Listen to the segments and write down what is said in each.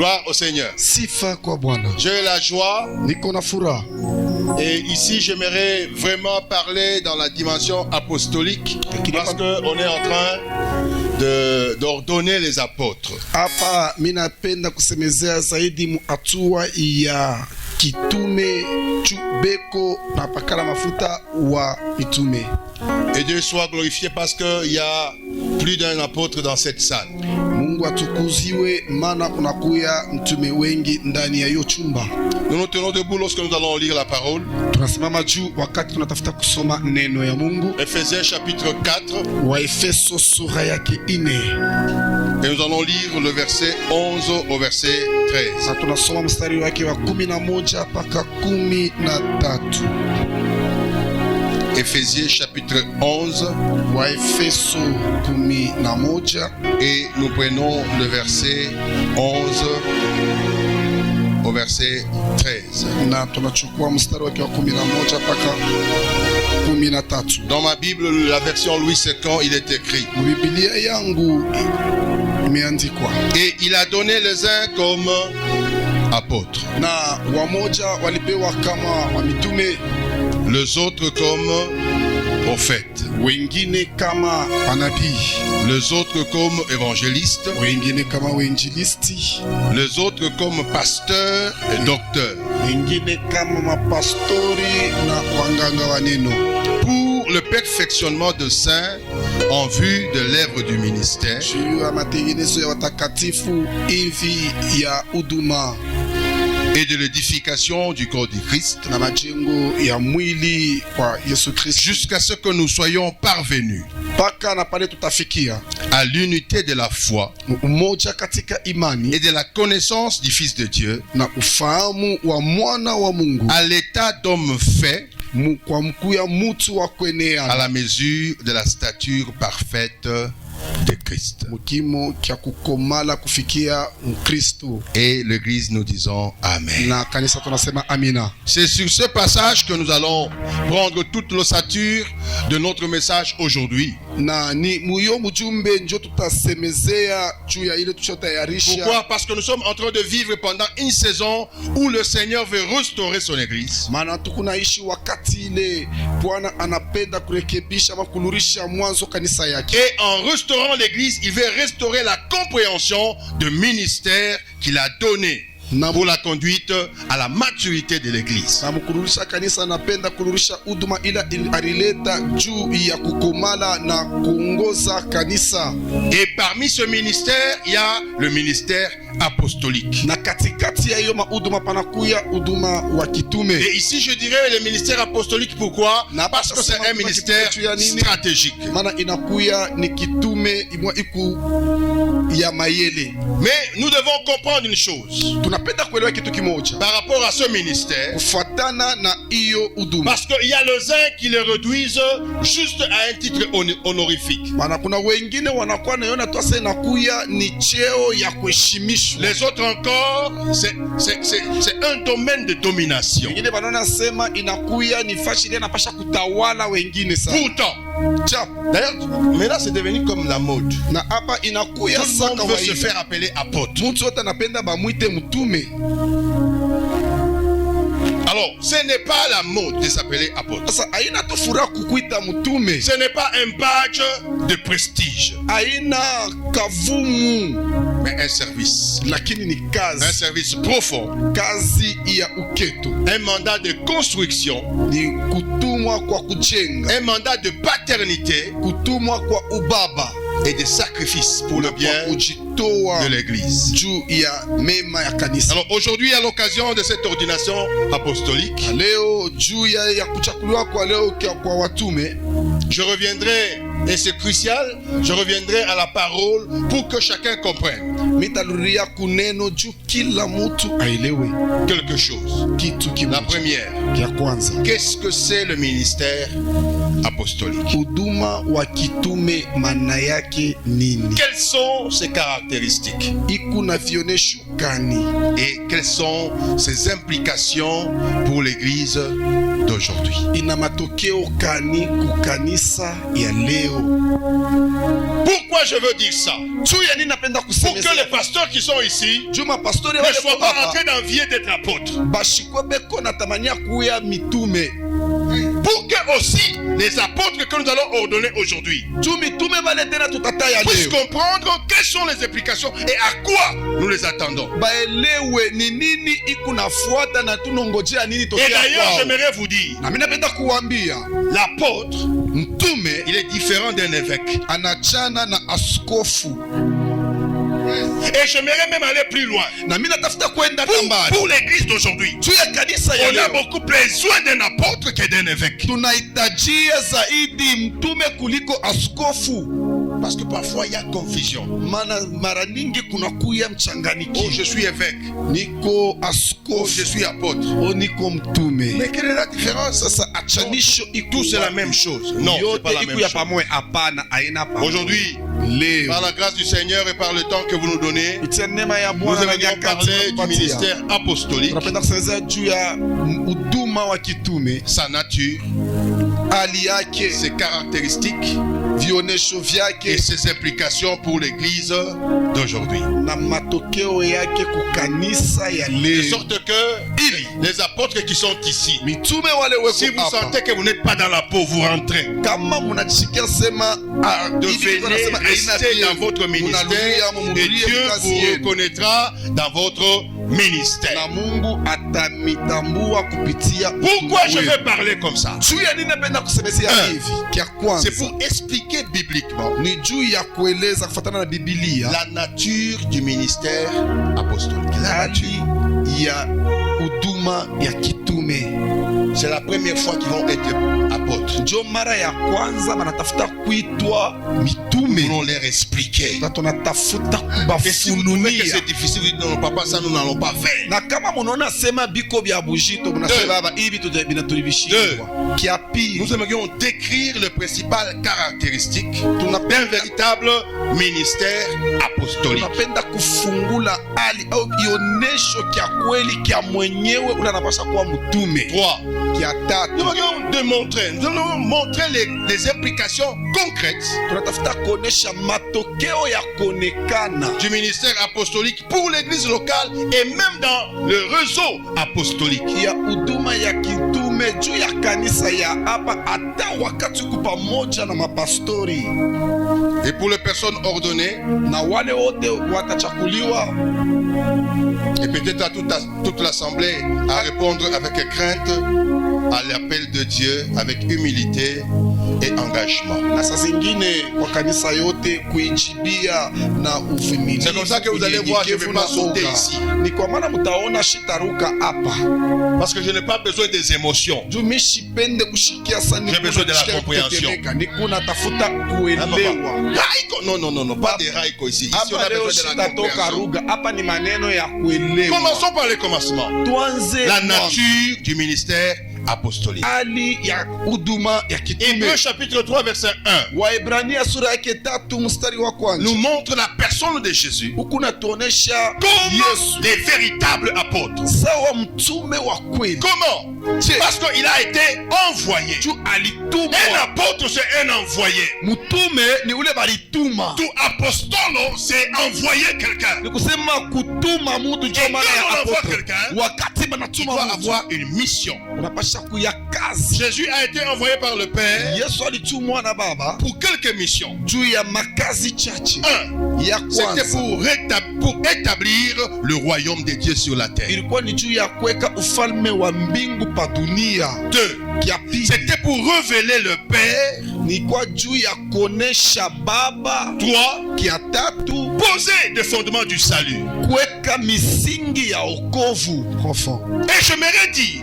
Gloire au Seigneur. Sifa kwa Bwana. J'ai la joie. Niko na furaha. Et ici, j'aimerais vraiment parler dans la dimension apostolique parce qu'on est en train d'ordonner les apôtres. Hapa mina penda kusemezea zaidi mu hatua ya kitume chubeko na pakala mafuta wa mitume. Et Dieu soit glorifié parce qu'il y a plus d'un apôtre dans cette salle. Mungu atukuziwe maana kunakuya mtume wengi ndani ya hiyo chumba. Nous nous tenons debout lorsque nous allons lire la parole. Tunasimama juu wakati tunatafuta kusoma neno ya Mungu. Ephésiens chapitre 4. Wa Efeso sura yake 4. Et nous allons lire le verset 11 au verset 13. Na tunasoma mstari wake wa 11 mpaka 13. Ephésiens chapitre 11. Wa Efeso 11. Et nous prenons le verset 11 au verset 13. Na tunachukua mstari wake wa 11 mpaka 13. Dans ma Bible, la version Louis II, il est écrit. Biblia yangu imeandikwa. Et il a donné les uns comme apôtres. Na wamoja walipewa kama wamitume, les autres comme prophètes, wengine kama manabii, les autres comme évangélistes, wengine kama wainjilisti, les autres comme pasteurs et docteurs, wengine kama mapastori na wanganga wa neno, pour le perfectionnement de saints en vue de l'œuvre du ministère, juu ya matengenezo ya watakatifu hivi ya huduma et de l'édification du corps du Christ, na majengo ya mwili kwa Yesu Kristo, jusqu'à ce que nous soyons parvenus mpaka na pale tutafikia à l'unité de la foi umoja katika imani et de la connaissance du Fils de Dieu, na ufahamu wa mwana wa Mungu, à l'état d'homme fait kwa mkuu ya mutu wa kuenea, à la mesure de la stature parfaite de Christ. Mukimo kia kukomala kufikia Mkristo. Et l'église nous disons Amen. Na kanisa tunasema amina. C'est sur ce passage que nous allons prendre toute l'ossature de notre message aujourd'hui. Na ni muyo mujumbe njo tutasemezea juu ya ile tuchotayarisha. Pourquoi? Parce que nous sommes en train de vivre pendant une saison où le Seigneur veut restaurer son église. Maana tukunaishi wakati ile Bwana anapenda kurekebisha ama kulurisha mwanzo kanisa yake. Et en restaurant l'église, il veut restaurer la compréhension du ministère qu'il a donné pour la conduite à la maturité de l'église. Na mkururisha kanisa anapenda kulurisha huduma ila alileta juu ya kukomala na kuongoza kanisa. Et parmi ce ministère, il y a le ministère apostolique. Na katikati ya hiyo mahuduma panakuya huduma wa kitume. Et ici je dirais le ministère apostolique, pourquoi? Parce que c'est un ministère stratégique. Maana inakuya ni kitume imwa iku ya mayele. Mais nous devons comprendre une chose tunapenda kuelewa kitu kimoja par rapport à ce ministère, kufuatana na hiyo huduma, parce qu'il y a les uns qui le réduisent juste à un titre honorifique. Maana kuna wengine wanakuwa naiona tu sasa inakuya ni cheo ya kuheshimishwa. Les autres encore, c'est un domaine de domination. Wengine wanaona sema inakuya ni fashi ile inapasha kutawala wengine sana. Pourtant, d'ailleurs, mais là c'est devenu comme la mode. Na hapa inakuya tout le monde veut se faire appeler apôtre. Mtu wote anapenda bamwite mtume. Alors, ce n'est pas la mode de s'appeler apôtre. Sasa haina tu furaha kukuita mtume. Ce n'est pas un badge de prestige. Haina kavumu, mais un service. Lakini ni kazi. Un service profond. Kazi ya uketo. Un mandat de construction. Ni kutumwa kwa kujenga. Un mandat de paternité. Kutumwa kwa ubaba. Et de sacrifice pour le bien de l'église. Alors aujourd'hui, à l'occasion de cette ordination apostolique, je reviendrai, et c'est crucial, je reviendrai à la parole pour que chacun comprenne quelque chose. La première, Kia kwanza, qu'est-ce que c'est le ministère apostolique? huduma wa kitume maana yake nini? Quelles sont ses caractéristiques? Iko na vionesho gani? Et quelles sont ses implications pour l'église d'aujourd'hui? Ina matokeo gani kukanisa ya leo? Pourquoi je veux dire ça? Juu ya nini napenda Pour kusemeza? que les pasteurs qui sont ici Juma pastori ne wale soient pas kwa en train d'envier d'être apôtres. bashikwe beko na tamania kuya mitume. Pour que aussi les apôtres que nous allons ordonner aujourd'hui Juu mitume wale tena tutata ya puissent leo comprendre quelles sont les implications et à quoi nous les attendons. baelewe ni nini iko nafuata na tunongojea nini Et tokea d'ailleurs, kwao. j'aimerais vous dire, Na mimi napenda kuambia l'apôtre, mtume il est différent d'un évêque. anachana na askofu. Et j'aimerais même aller plus loin. Na mimi natafuta kwenda tambali. Pour l'église d'aujourd'hui, Juu ya kanisa ya on a leo beaucoup besoin d'un apôtre que d'un évêque. tunahitajia zaidi mtume kuliko askofu. Parce que parfois il y a confusion. Mara nyingi kunakuya Oh, mchanganyiko. je suis évêque. Niko Oh, askofu. je suis apôtre. O niko mtume. Mais quelle est la différence? Sasa achanisho Tout c'est la même chose. Non, c'est pas la yote même iko ya chose. pamoja. Hapana, haina pamoja. Aujourd'hui, Leo par la grâce du Seigneur et par le temps que vous nous donnez, kupitia neema ya nous Bwana na aimerions nyakati parler du tunapatia. ministère apostolique, Tunapenda kusemeza juu ya huduma wa kitume, sa nature, hali yake, ses caractéristiques vionesho et vyake ses implications pour l'église d'aujourd'hui. na matokeo yake kukanisa ya De leo. sorte que les apôtres qui sont ici, Mitume wale si weko vous hapa, sentez que vous n'êtes pas dans la peau, vous rentrez. kama munajisikia sema Devenez rester dans votre ministère et Dieu vous reconnaîtra dans votre na ministère. Mungu atamitambua kupitia Pourquoi je utume vais parler comme ça? juu ya nini napenda kusemezea hivi? Kia C'est kwanza pour expliquer bibliquement ni juu ya kueleza kufuatana na Biblia la nature du ministère apostolique. La nature. hali ya huduma ya kitume. C'est la première fois qu'ils vont être apôtres. Njo mara ya kwanza banatafuta kuitwa Nous mitume, voulons leur expliquer. na tunatafuta Et si vous trouvez que kubafunulia. c'est difficile, vous dites non, papa, ça nous n'allons pas faire. Na kama munaona sema biko vya bujito mnasema baba hivi vinatulibishwa. Kia pili Nous aimerions décrire le principal caractéristique d'un véritable ministère apostolique. tunapenda kufungula hali au ionesho kia kweli kia mwenyewe ule anapaswa kuwa mtume. 3. Kia Nous tatu aimerions démontrer, nous allons montrer les implications concrètes tunatafuta kuonesha matokeo ya kuonekana du ministère apostolique pour l'église locale et même dans le réseau apostolique. ya huduma ya kitume juu ya kanisa ya hapa, hata wakati uko pamoja na mapastori Et pour les personnes ordonnées, na wale wote watachakuliwa, et peut-être à toute l'assemblée à répondre avec crainte à l'appel de Dieu, avec humilité et engagement. na saa zingine kwa kanisa yote kuijibia na uvumilivu. C'est comme ça que vous allez voir, je ne vais pas sauter ici. Ni kwa maana mtaona shitaruka hapa Parce que je n'ai pas besoin des émotions. juu mimi sipende kushikia sana, J'ai besoin de la compréhension. niko natafuta kuelewa. Raiko, non, pas des raiko ici. Ici, on Hapa a leo besoin de la shitatoka compréhension. ruga, hapa ni maneno ya kuelewa. Commençons par le commencement. Tuanze La mwanzo. nature du ministère apostolique. hali ya huduma ya kitume. Hébreux chapitre 3 verset 1 Waebrania sura yake 3 mstari wa kwanza nous montre la personne de Jésus huku natuonesha comme Yesu des véritables apôtres. sawa mtume wa kweli. Comment? Parce qu'il a été envoyé. Juu alitumwa. Un apôtre, c'est un envoyé. Mtume ni ule balituma. Tout apostolo, c'est envoyer quelqu'un. Ni kusema kutuma mtu ndio Et maana quand on ya envoie apotre. quelqu'un, Wakati il banatuma doit mtu avoir une mission. unapasha kuya kazi. Jésus a été envoyé par le Père Yesu alitumwa na Baba pour quelques missions. juu ya makazi chache. Un, Ya c'était kwanza pour établir le royaume de Dieu sur la terre. ilikuwa ni juu ya kuweka ufalme wa mbingu pa dunia. Deux, Kia pili c'était pour révéler le Père. ni kwa juu ya kuonesha Baba. Trois, Kia tatu poser le fondement du salut. kuweka kuweka misingi ya wokovu profond. Et j'aimerais dire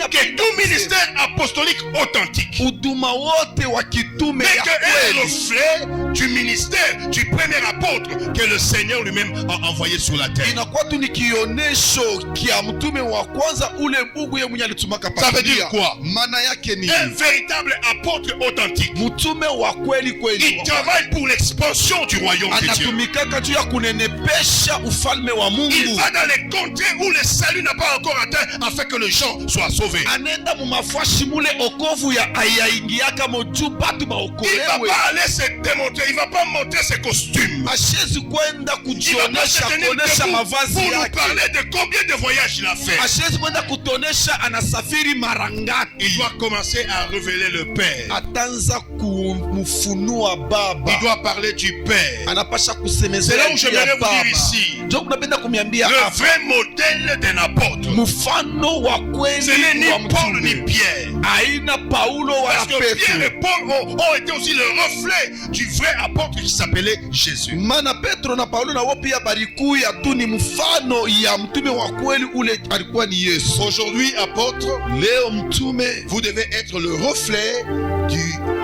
que tout ministère apostolique authentique huduma wote wa kitume n'est ya qu'un kweli reflet du ministère du premier apôtre que le Seigneur lui-même a envoyé sur la terre. inakuwa tu ni kionesho kia mtume wa kwanza ule Mungu yeye mwenyewe alitumaka Ça veut dire quoi? Maana yake ni Un véritable apôtre authentique. mtume wa kweli kweli Il travaille pour l'expansion du royaume de Dieu. anatumikaka juu ya kunenepesha ufalme wa Il Mungu. va dans les contrées où le salut n'a pas encore atteint afin que les gens soient sauvés. Anaenda mumafashi mule okovu ya ayaingiaka moju batu Il ne va baokolewe. pas aller se démontrer, il ne va pas montrer ses costumes. Ashezi kwenda Il ne va pas se kujionesha tenir kuonesha debout mavazi pour nous yake. parler de combien de voyages il a fait. Ashezi kwenda kutonesha anasafiri mara ngapi. Il doit commencer à révéler le Père. Atanza kumfunua Baba. Il doit parler du Père. Anapasha C'est kusemezea là où je juu ya voudrais vous Baba. dire ici. Ndio kunapenda kumiambia Le hapa. vrai modèle d'un apôtre. Mfano wa Ce n'est kweli wa ni Paul ni mtume. Pierre. Aina Paulo wala Parce que Pierre Petro. et Paul ont été aussi le reflet du vrai apôtre qui s'appelait Jésus. Maana Petro na Paulo na wao pia barikuya tu ni mfano ya mtume wa kweli ule alikuwa ni Yesu. Aujourd'hui, apôtre, Leo mtume vous devez être le reflet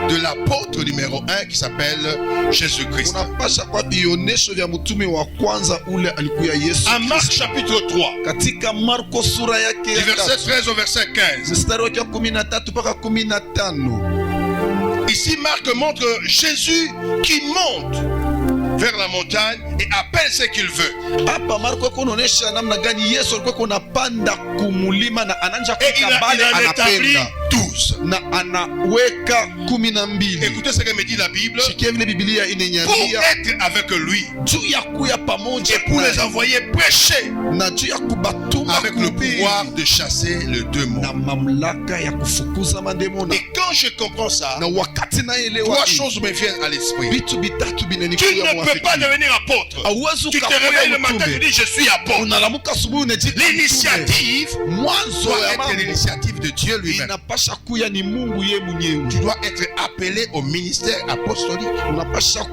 de l'apôtre numéro 1 qui s'appelle Jésus-Christ. unapasha kwa dionesho vya mtume wa kwanza ule alikuya Yesu. En Marc chapitre 3, Katika Marko sura yake du ya verset 3 13 au verset 15. mstari wake wa 13 mpaka 15. Ici, Marc montre Jésus qui monte vers la montagne et appelle ce qu'il veut. Hapa Marko kunaonesha namna gani Yesu alikuwa kunapanda kumulima na ananja Et il kukabale en établit anapenda 12. na anaweka 12. Écoutez ce que me dit la Bible. Sikia vile Biblia Pour inanyambia être avec lui juu ya kuya pamoja et pour les envoyer prêcher na juu ya kubatuma avec le kuhubiri pouvoir de chasser le démon. na mamlaka ya kufukuza mademona. Et quand je comprends ça, Na wakati naelewa trois hii, choses me viennent à l'esprit. vitu vitatu Tu binanikuya ne peux mwafiki. pas devenir apôtre. Hauwezi Tu te ukakuya réveilles le matin, tu mtume. dis je suis apôtre. Unalamuka asubuhi unajiita mtume. L'initiative Mwanzo doit ya être mambo l'initiative de Dieu lui-même. inapasha kuya ni Mungu ye mwenyewe. Tu dois être appelé au ministère apostolique. Unapasha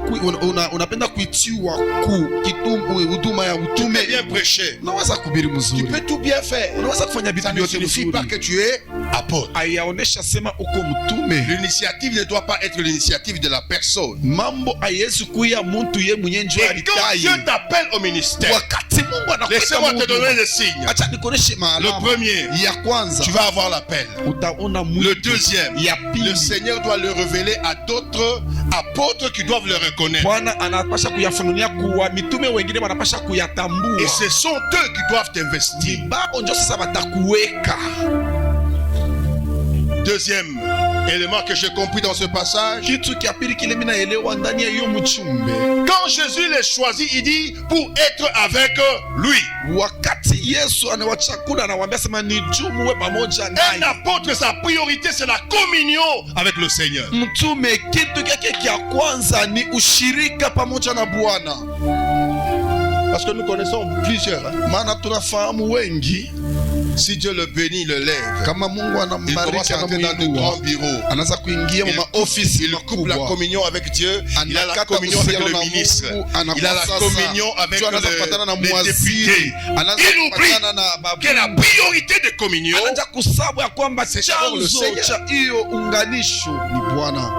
unapenda kuitiwa ku kitume huduma ya Tu peux utume. bien prêcher. Unaweza kuhubiri Tu mzuri. peux tout bien faire. Unaweza kufanya vitu Ça ne vyote signifie vizuri. pas que tu es apôtre. Ayaonesha sema uko mtume. L'initiative ne doit pas être l'initiative de la personne. Mambo hayezi kuya muntu ye mwenyewe njo Et quand Dieu alitaye. t'appelle au ministère, Wakati Mungu anakuita laissez-moi te donner Mungu. des signes. Acha nikuoneshe Le maalama. premier, Ya kwanza tu vas avoir l'appel. utaona Le mwito. deuxième, Ya le pili Seigneur doit le révéler à d'autres apôtres qui doivent le reconnaître. Bwana anapasha kuyafunulia kuwa mitume wengine wanapasha kuyatambua. Et ce sont eux qui doivent t'investir. Bao njo sasa watakuweka. Deuxième élément que j'ai compris dans ce passage, Kitu kia pili kile mimi naelewa ndani ya hiyo mchumbe. quand Jésus les choisit, il dit pour être avec lui. Wakati Yesu anawachakula anawaambia sema ni jumuwe pamoja Un naye. apôtre, sa priorité, c'est la communion avec le Seigneur. Mtume kitu kyake kia kwanza ni ushirika pamoja na Bwana. Parce que nous connaissons plusieurs. Maana tunafahamu wengi Si Dieu le bénit, le lève, kama Mungu il anambariki commence à entrer dans de anamuinua. grands bureaux. Anaanza kuingia Il- mu maofisi Il coupe la makubwa. communion avec Dieu, il a la Anakata communion avec uhusiano le na ministre, Mungu, il a la anakuwa communion sasa. avec Juu anaanza kupatana na les mwaziri, députés. anaanza Il oublie kupatana na babu. que la priorité de communion, Anaanza kusabu ya kwamba C'est d'abord le chanzo Seigneur. cha hiyo unganisho ni Bwana.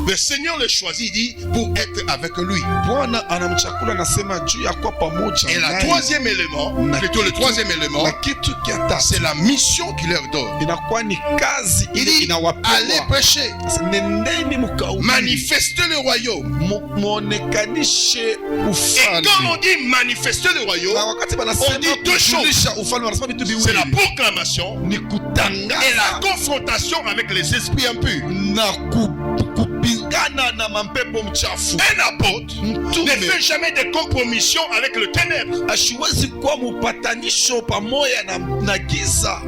le Seigneur le choisit, il dit pour être avec lui. Bwana anamchakula anasema juu ya kwa pamoja Et le naye. troisième élément, Na plutôt le kitu- troisième élément, na kitu kia tatu c'est la mission qu'il leur donne. inakuwa ni kazi Il ile dit allez inawapewa. prêcher, Nendeni mkahubiri, manifestez le royaume. muonekanishe Et quand on ufalme. dit manifester le Na royaume, wakati on banasema dit deux choses. kujulisha ufalme wanasema vitu C'est la viwili, proclamation ni et la kutangaza confrontation avec les esprits impurs. na kupingana na mampepo mchafu. Un apôtre ne Mtume fait jamais de compromission avec le ténèbre. ashiwezi kuwa mupatanisho pamoja na giza.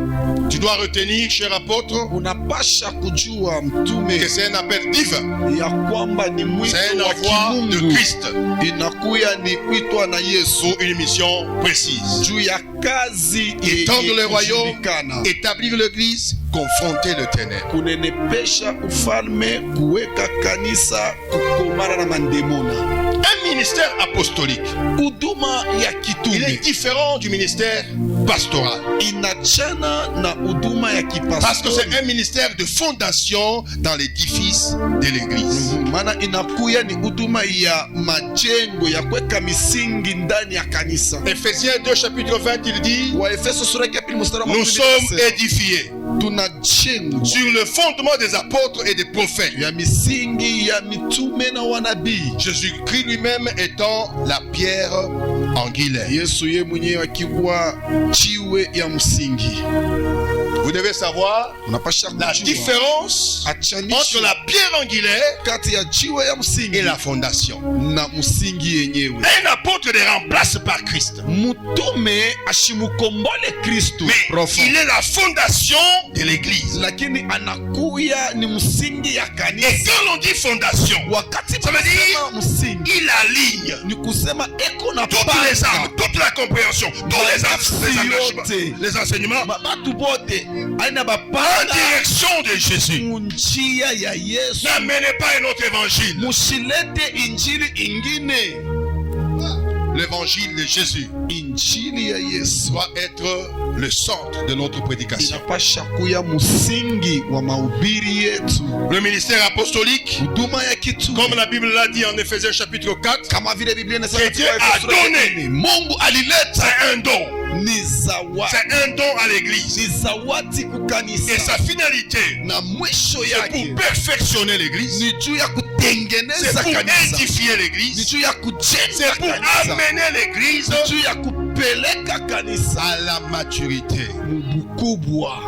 Tu dois retenir, cher apôtre, Unapasha kujua que mtume c'est un appel divin. ya kwamba ni mwito C'est un wa envoi de kimungu, Christ inakuya ni kuitwa na Yesu pour une mission précise. juu ya kazi Étendre le royaume, kujulikana. établir l'église, confronter le ténèbre. Kunenepesha ufalme, kuweka kanisa, kukomana na mandemona. Un ministère apostolique, huduma ya il kitume est différent du ministère pastoral. inachana na huduma ya Parce que c'est kipastori. un ministère de fondation dans l'édifice de l'église. Maana inakuya ni huduma ya majengo ya kuweka misingi ndani ya kanisa. Ephésiens 2 chapitre 20 il dit, Waefeso sura ya pili mstari wa nous 20 sommes inasema, édifiés tunajengwa sur le fondement des apôtres et des prophètes. ya misingi ya mitume na wanabii. Jésus-Christ lui-même étant la pierre angulaire. Yesu ye mwenyewe akiwa jiwe ya msingi. Vous devez savoir Unapasha la kujua différence entre achanisho la pierre angulaire kati ya jiwe ya msingi et la fondation. na msingi yenyewe. Un apôtre ne remplace pas Christ, Mtume ashimukombole Kristu mais il est la fondation de l'église. lakini anakuya ni msingi ya Et kanisa. quand l'on dit fondation, Wakati ça veut dire tunasema msingi il aligne ni kusema eko na toutes les âmes, panga toute la compréhension, tous les enseignements batu bote aina en bapanda direction de Jésus. munjia ya Yesu. N'amenez pas un autre évangile. Musilete injili ingine. L'évangile de Jésus Injili ya Yesu doit être le centre de notre prédication. inapasha kuya msingi wa mahubiri yetu. Le ministère apostolique, Huduma ya kitume comme la Bible l'a dit en Ephésiens chapitre 4, kama vile Biblia inasema Que katika Dieu a Efeso sura ya donné. nne, Mungu alileta c'est un don. ni zawadi, C'est un don à l'église. ni zawadi Et kukanisa, sa finalité, na mwisho c'est yake pour perfectionner l'église. ni juu ya C'est kutengeneza pour kanisa, édifier ni l'église. juu ya C'est kujenga pour kanisa, amener l'église ni juu ya kupeleka kanisa à la maturité. mubukubwa.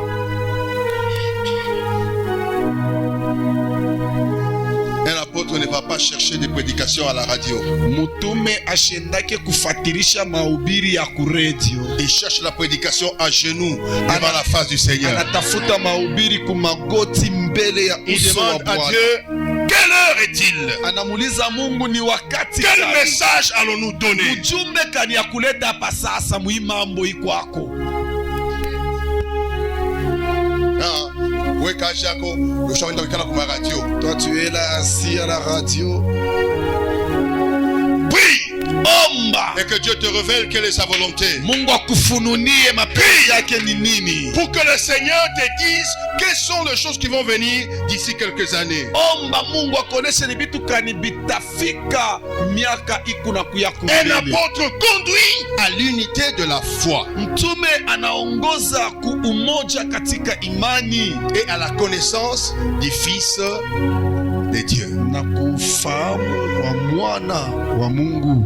Un apôtre ne va pas chercher des prédications à la radio. Mutume ashendake kufatirisha mahubiri ya kuredio, Il cherche la prédication à genoux devant la face du Seigneur. anatafuta mahubiri kumagoti mbele ya Il uso wa demande à Bwana. Dieu, quelle heure est-il? Anamuuliza Mungu ni wakati Quel gani? message allons-nous donner? Ujumbe kani ya kuleta hapa sasa muhimambo ikwako. Weka yako ushaenda kukala kwa radio. Toi tu es là assis à la radio. Prie Omba et que Dieu te révèle quelle est sa volonté. Mungu akufununie mapenzi yake ni nini. Pour que le Seigneur te dise quelles sont les choses qui vont venir d'ici quelques années. Omba Mungu akuoneshe ni vitu kani bitafika miaka ikuna kuya Un kumbele. apôtre conduit à l'unité de la foi Mtume anaongoza ku umoja katika imani et à la connaissance du Fils de Dieu. na kufahamu wa mwana wa Mungu.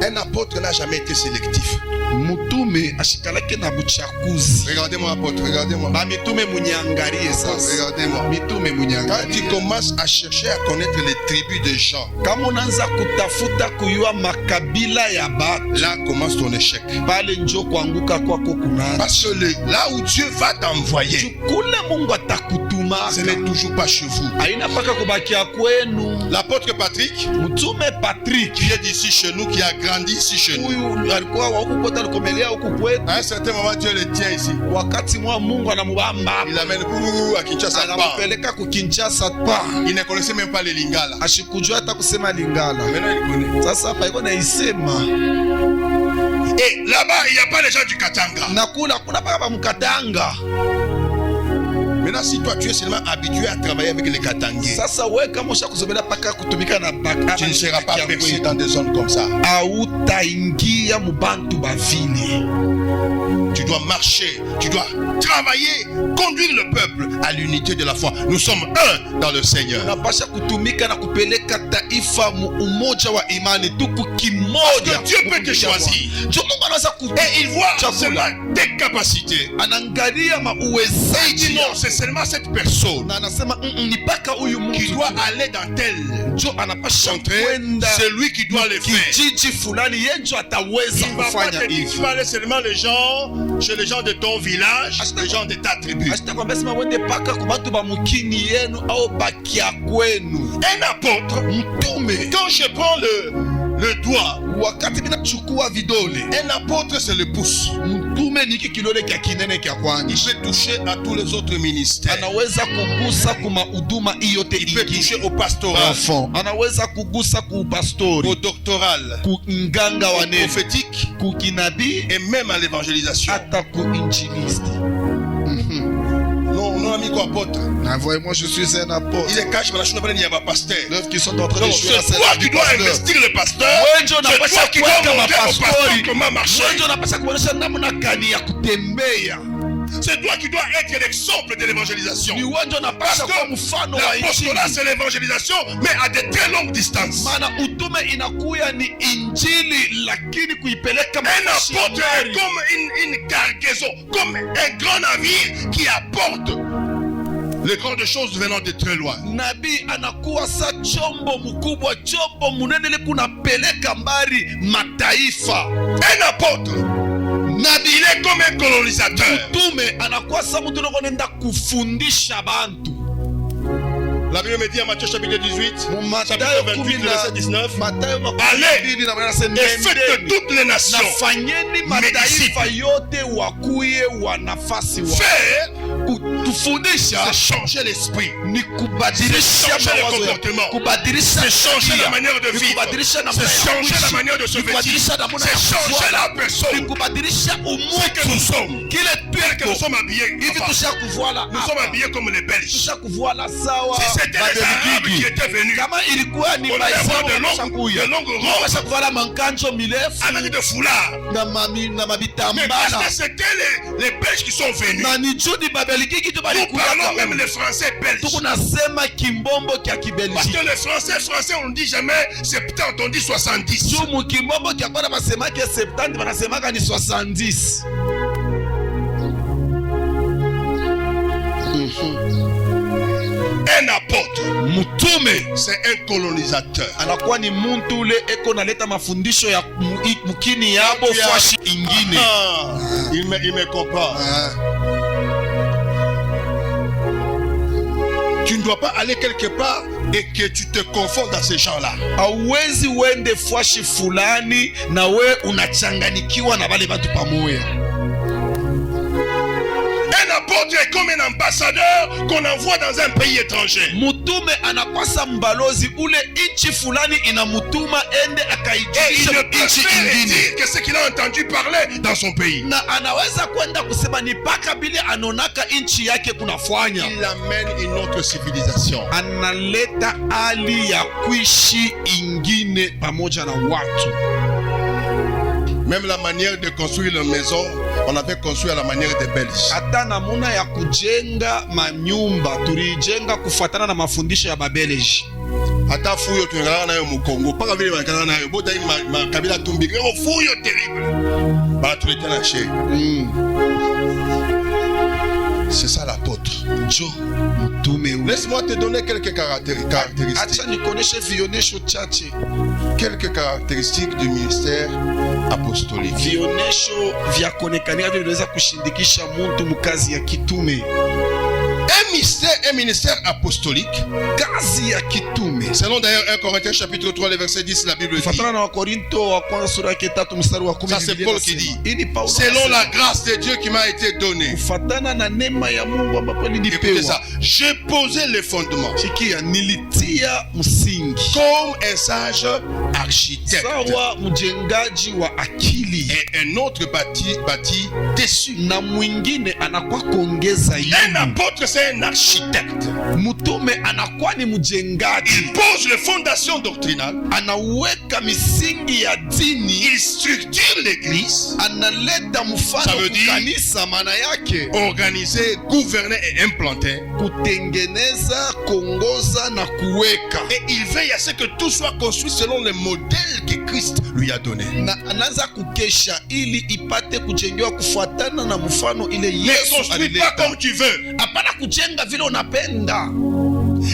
Un apôtre n'a jamais été sélectif. Mtume ashikalake na buchakuzi. Regardez-moi, apôtre, regardez-moi. Ba mitume munyangalie sasa. Regardez-moi. Mitume Quand munyangalie. tu commences à chercher à connaître les tribus des gens, Kama unaanza kutafuta kuyua makabila ya batu, là commence ton échec. pale njo kuanguka kwako kunaanza. Parce que là où Dieu va t'envoyer, Kule Mungu atakutumaka. ce n'est toujours pas chez vous. Haina paka kubakia kwenu. L'apôtre Patrick, Mtume Patrick qui est d'ici chez nous, qui a grandi ici chez nous, huyu alikuwa wa huku kwetu, alikomelea huku kwetu. à un certain moment, Dieu le tient ici. Wakati mwa Mungu anamubamba, Il l'amène à Kinshasa. anamupeleka ku Kinshasa pa. Il ne connaissait même pas les Lingala. Ashikujua hata kusema Lingala. Maintenant, il connaît. Sasa hapa iko naisema. Et là-bas, il n'y a pas les gens du Katanga. Na kula kuna paka pa Mkatanga. Maintenant, si toi, tu es seulement habitué à travailler avec les Katangais, Sasa wewe kama ushakusomela paka kutumika na baka, tu ne seras pas percé dans des zones comme ça. hautaingia mubantu bavile. Tu dois marcher, tu dois travailler, conduire le peuple à l'unité de la foi. Nous sommes un dans le Seigneur. Unapasha kutumika na kupeleka taifa mu umoja wa imani, tuku kimoja. Dieu peut te choisir. Ndio Mungu anaweza Et il voit Chakula. seulement tes capacités. anaangalia Et il dit mauwezaji non, c'est seulement cette personne na anasema ni paka huyu qui mtu doit aller dans tel ndio anapasha contrée. kwenda C'est lui qui doit le faire. kijiji fulani, yeye ndio ataweza Il ne va pas kufanya te dire hivyo. tu vas aller seulement les gens, chez les gens de ton village, les gens de ta tribu. Ashitakwambia sema wende paka kwa batu ba mukini yenu au bakia kwenu. Un apôtre, Mtume quand je prends le doigt, wakati ninachukua vidole, un apôtre c'est le pouce. mtume niki kidole kya kinene kya Il kwanza. peut toucher à tous les autres ministères. Anaweza kugusa kuma huduma iyote Il peut toucher au pastoral, anaweza kugusa ku pastori, au doctoral, ku nganga au wa neno, prophétique ku kinabii, et même à l'évangélisation. hata ku injilisti. Non, non, ami quoi apôtre. Na moi je suis un apôtre. Il est caché, mais il n'y a pas pasteur. L'œuvre qui sont en train de Donc jouer la c'est scène toi du qui dois pasteur. investir le pasteur. Wewe ndio C'est unapaswa toi qui dois kuweka montrer au pasteur mapastori. comment marcher. Wewe ndio unapaswa kuonyesha namna gani ya kutembea. C'est toi qui dois être l'exemple de l'évangélisation. Ni wewe ndio unapaswa kuwa mfano wa L'apostolat injili. c'est l'évangélisation, mais à de très longues distances. Maana utume inakuya ni injili, lakini kuipeleka Un mafashi apôtre est mbali. comme une cargaison, comme un grand navire qui apporte les grandes choses venant de très loin. Nabii anakuwa sa chombo mkubwa, chombo munene ile kunapeleka mbali mataifa. Un apôtre, il est comme un colonisateur. Mtume anakuwa sa mtu anakwenda kufundisha bantu. La Bible me dit en Matthieu chapitre 18, Mathayo chapitre 28, verset 19, allez et faites toutes les nations. Nafanyeni mataifa yote wakuye wa nafasi wa. Faire, Kutufundisha c'est changer l'esprit, ni kubadilisha changer le mawazo, comportement, kubadilisha c'est changer la manière de ni vivre, kubadilisha namna ya c'est changer la kuishi, manière de se ni vêtir, kubadilisha namna ya c'est changer kufuata, la personne. ni kubadilisha Ce que nous umutu sommes, kile tel que nous tuko sommes habillés, hivi, enfin, tushakuvuala nous sommes habillés comme les Belges. tushakuvuala sawa. Si c'était les Arabes qui étaient venus, Kama ilikuwa ni on allait avoir de maisha longues robes washakuvala mankanjo mirefu avec des foulards. na Mais parce mabitambala, que c'était les Belges qui sont venus. na ni judi babelgiki tu Nous parlons balikuya. même les Français belges. Tukunasema kimbombo kya Parce kibelgiki. que les Français, on ne dit jamais 70, on dit 70. Sumu kimbombo kya bana basemake 70 banasemaka ni 70. Un apôtre, Mtume c'est un colonisateur. anakuwa ni muntu ule eko naleta mafundisho ya mukini yabo fashi ingine. Ah, il me comprend. Tu ne dois pas aller quelque part et que tu te confondes dans ces gens-là. Hauwezi wende fashi fulani na we unachanganikiwa na wale watu pamoja. Un apôtre est comme un ambassadeur qu'on envoie dans un pays étranger. Mtume anakwasa mbalozi ule inchi fulani inamutuma ende Et il akaijulisha ne inchi préfère ingine, dire que ce qu'il a entendu parler dans son pays. na anaweza kwenda kusema ni paka bile anonaka inchi yake kunafanya. Il amène une autre civilisation. Analeta hali ya kuishi ingine pamoja na watu. Même la manière de construire la maison, on avait construit à la manière des Belges. Hata namuna ya kujenga manyumba tulijenga kufuatana na mafundisho ya Babeleji. Ata fuyo tunangana nayo mu Congo, pas vile wanakana nayo bota ni makabila tumbi, mais fuyo terrible. Ba tuleta na chez. C'est ça l'apôtre. Jo mtume ule. Laisse-moi te donner quelques caractéristiques. Acha nikoneshe vionesho chache. Quelques caractéristiques du ministère apostolique. Vionesho vya kuonekania vinaweza kushindikisha muntu mukazi ya kitume. Un ministère apostolique, Kazi ya kitume. selon d'ailleurs 1 Corinthiens chapitre 3 le verset 10, la Bible dit, Fatana na Wakorinto wa kwanza sura ya 3 mstari wa 10. ça c'est Paul qui dit, Ini Paulo. selon la grâce de Dieu qui m'a été donnée. kufatana na neema ya Mungu ambapo Écoutez nilipewa. ça, j'ai posé les fondements Sikia, nilitia msingi comme un sage architecte sawa mjengaji wa akili, et un autre bâti dessus. na mwingine anakuwa kuongeza Un yeye. apôtre c'est un architecte. Mtume anakuwa ni mjengaji, Il pose les fondations doctrinales, anaweka misingi ya dini, il structure l'église, analeta Ça mfano veut dire- kanisa. Maana yake organiser, gouverner et implanter. kutengeneza, kuongoza na kuweka, Et il veille à ce que tout soit construit selon le modèle que Christ lui a donné. na anaanza kukesha ili ipate kujengewa kufuatana na mfano ile Ne Yesu construis pas alileta. comme tu veux. Hapana kujenga vile unapenda.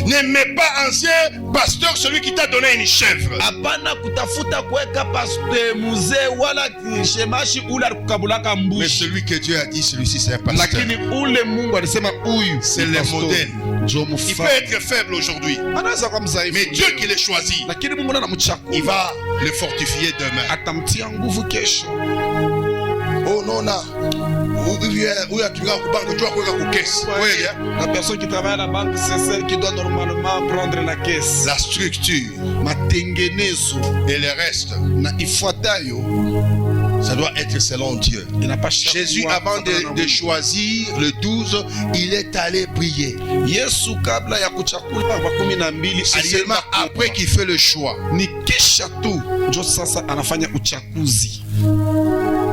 Ne mets pas ancien pasteur celui qui t'a donné une chèvre. Hapana kutafuta kuweka pasteur mzee wala shemashi ule alikukabulaka Mais mbushi. celui que Dieu a dit, celui-ci c'est un pasteur. Lakini ule Mungu alisema huyu C'est ni le pastor. modèle. Ndio Il peut mfano. être faible aujourd'hui, Anaweza kuwa mzaifu. mais Dieu qui l'a choisi, Lakini Mungu anamchagua. il va le fortifier demain. Atamtia nguvu kesho. Oh non, là. Où atumika kubanka tu akweka kukesi. La personne qui travaille à la banque, c'est celle qui doit normalement prendre la caisse. La structure Matengenezo et le reste, na ifuatayo ça doit être selon Dieu. inapasha Jésus, kuwa avant de choisir le 12, il est allé prier. Yesu kabla ya kuchakula wa 12 C'est seulement après qu'il fait le choix. ni kisha tu ndio sasa anafanya uchaguzi.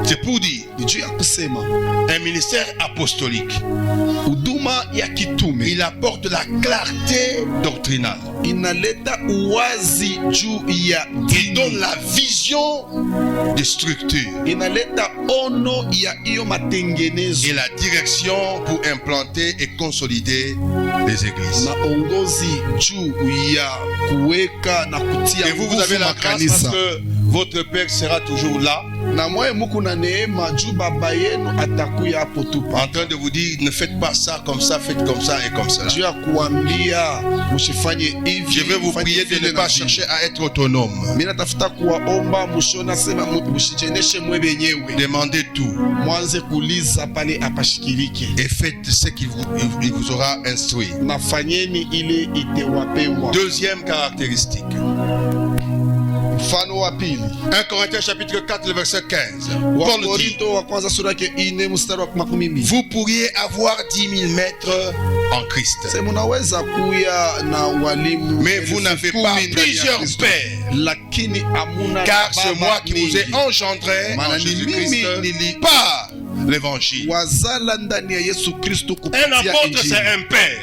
C'est pour dire, Ni juu ya kusema un ministère apostolique, huduma ya kitume il apporte la clarté doctrinale. inaleta uwazi juu ya Il donne dini, la vision de structure inaleta ono ya hiyo matengenezo et la direction pour implanter et consolider les églises. na ongozi juu ya kuweka na kutia Et vous nguvu avez la grâce parce makanisa. que votre Père sera toujours là, Na mwe muku na neema juu baba yenu atakuya hapo tu en train de vous dire, ne faites pas ça comme ça, faites comme ça et comme ça. juu ya kuambia msifanye hivi. Je vais vous mfanye prier de vile ne na pas vile. chercher à être autonome. Mimi natafuta kuwaomba mshona sema mshicheneshe mwe benyewe. Demandez tout Mwanze kuuliza pale apashikirike. et faites ce qu'il vous aura instruit. Nafanyeni ile itewapewa. Deuxième caractéristique. Mfano wa pili. 1 Corinthiens chapitre 4, le verset 15. Paul dit, Wakorinto wa kwanza sura yake 4 mstari wa 12. vous pourriez avoir 10 000 maîtres en Christ, Sasa mnaweza kuya na walimu mais vous n'avez pas 10,000 ndani ya plusieurs Kristo. pères. Lakini amuna Car c'est baba moi qui vous ai mingi. engendré en Maana ni Jésus-Christ mimi nili- par l'évangile. wazala ndani ya Yesu Kristo Un kupitia apôtre, Injili. c'est un père.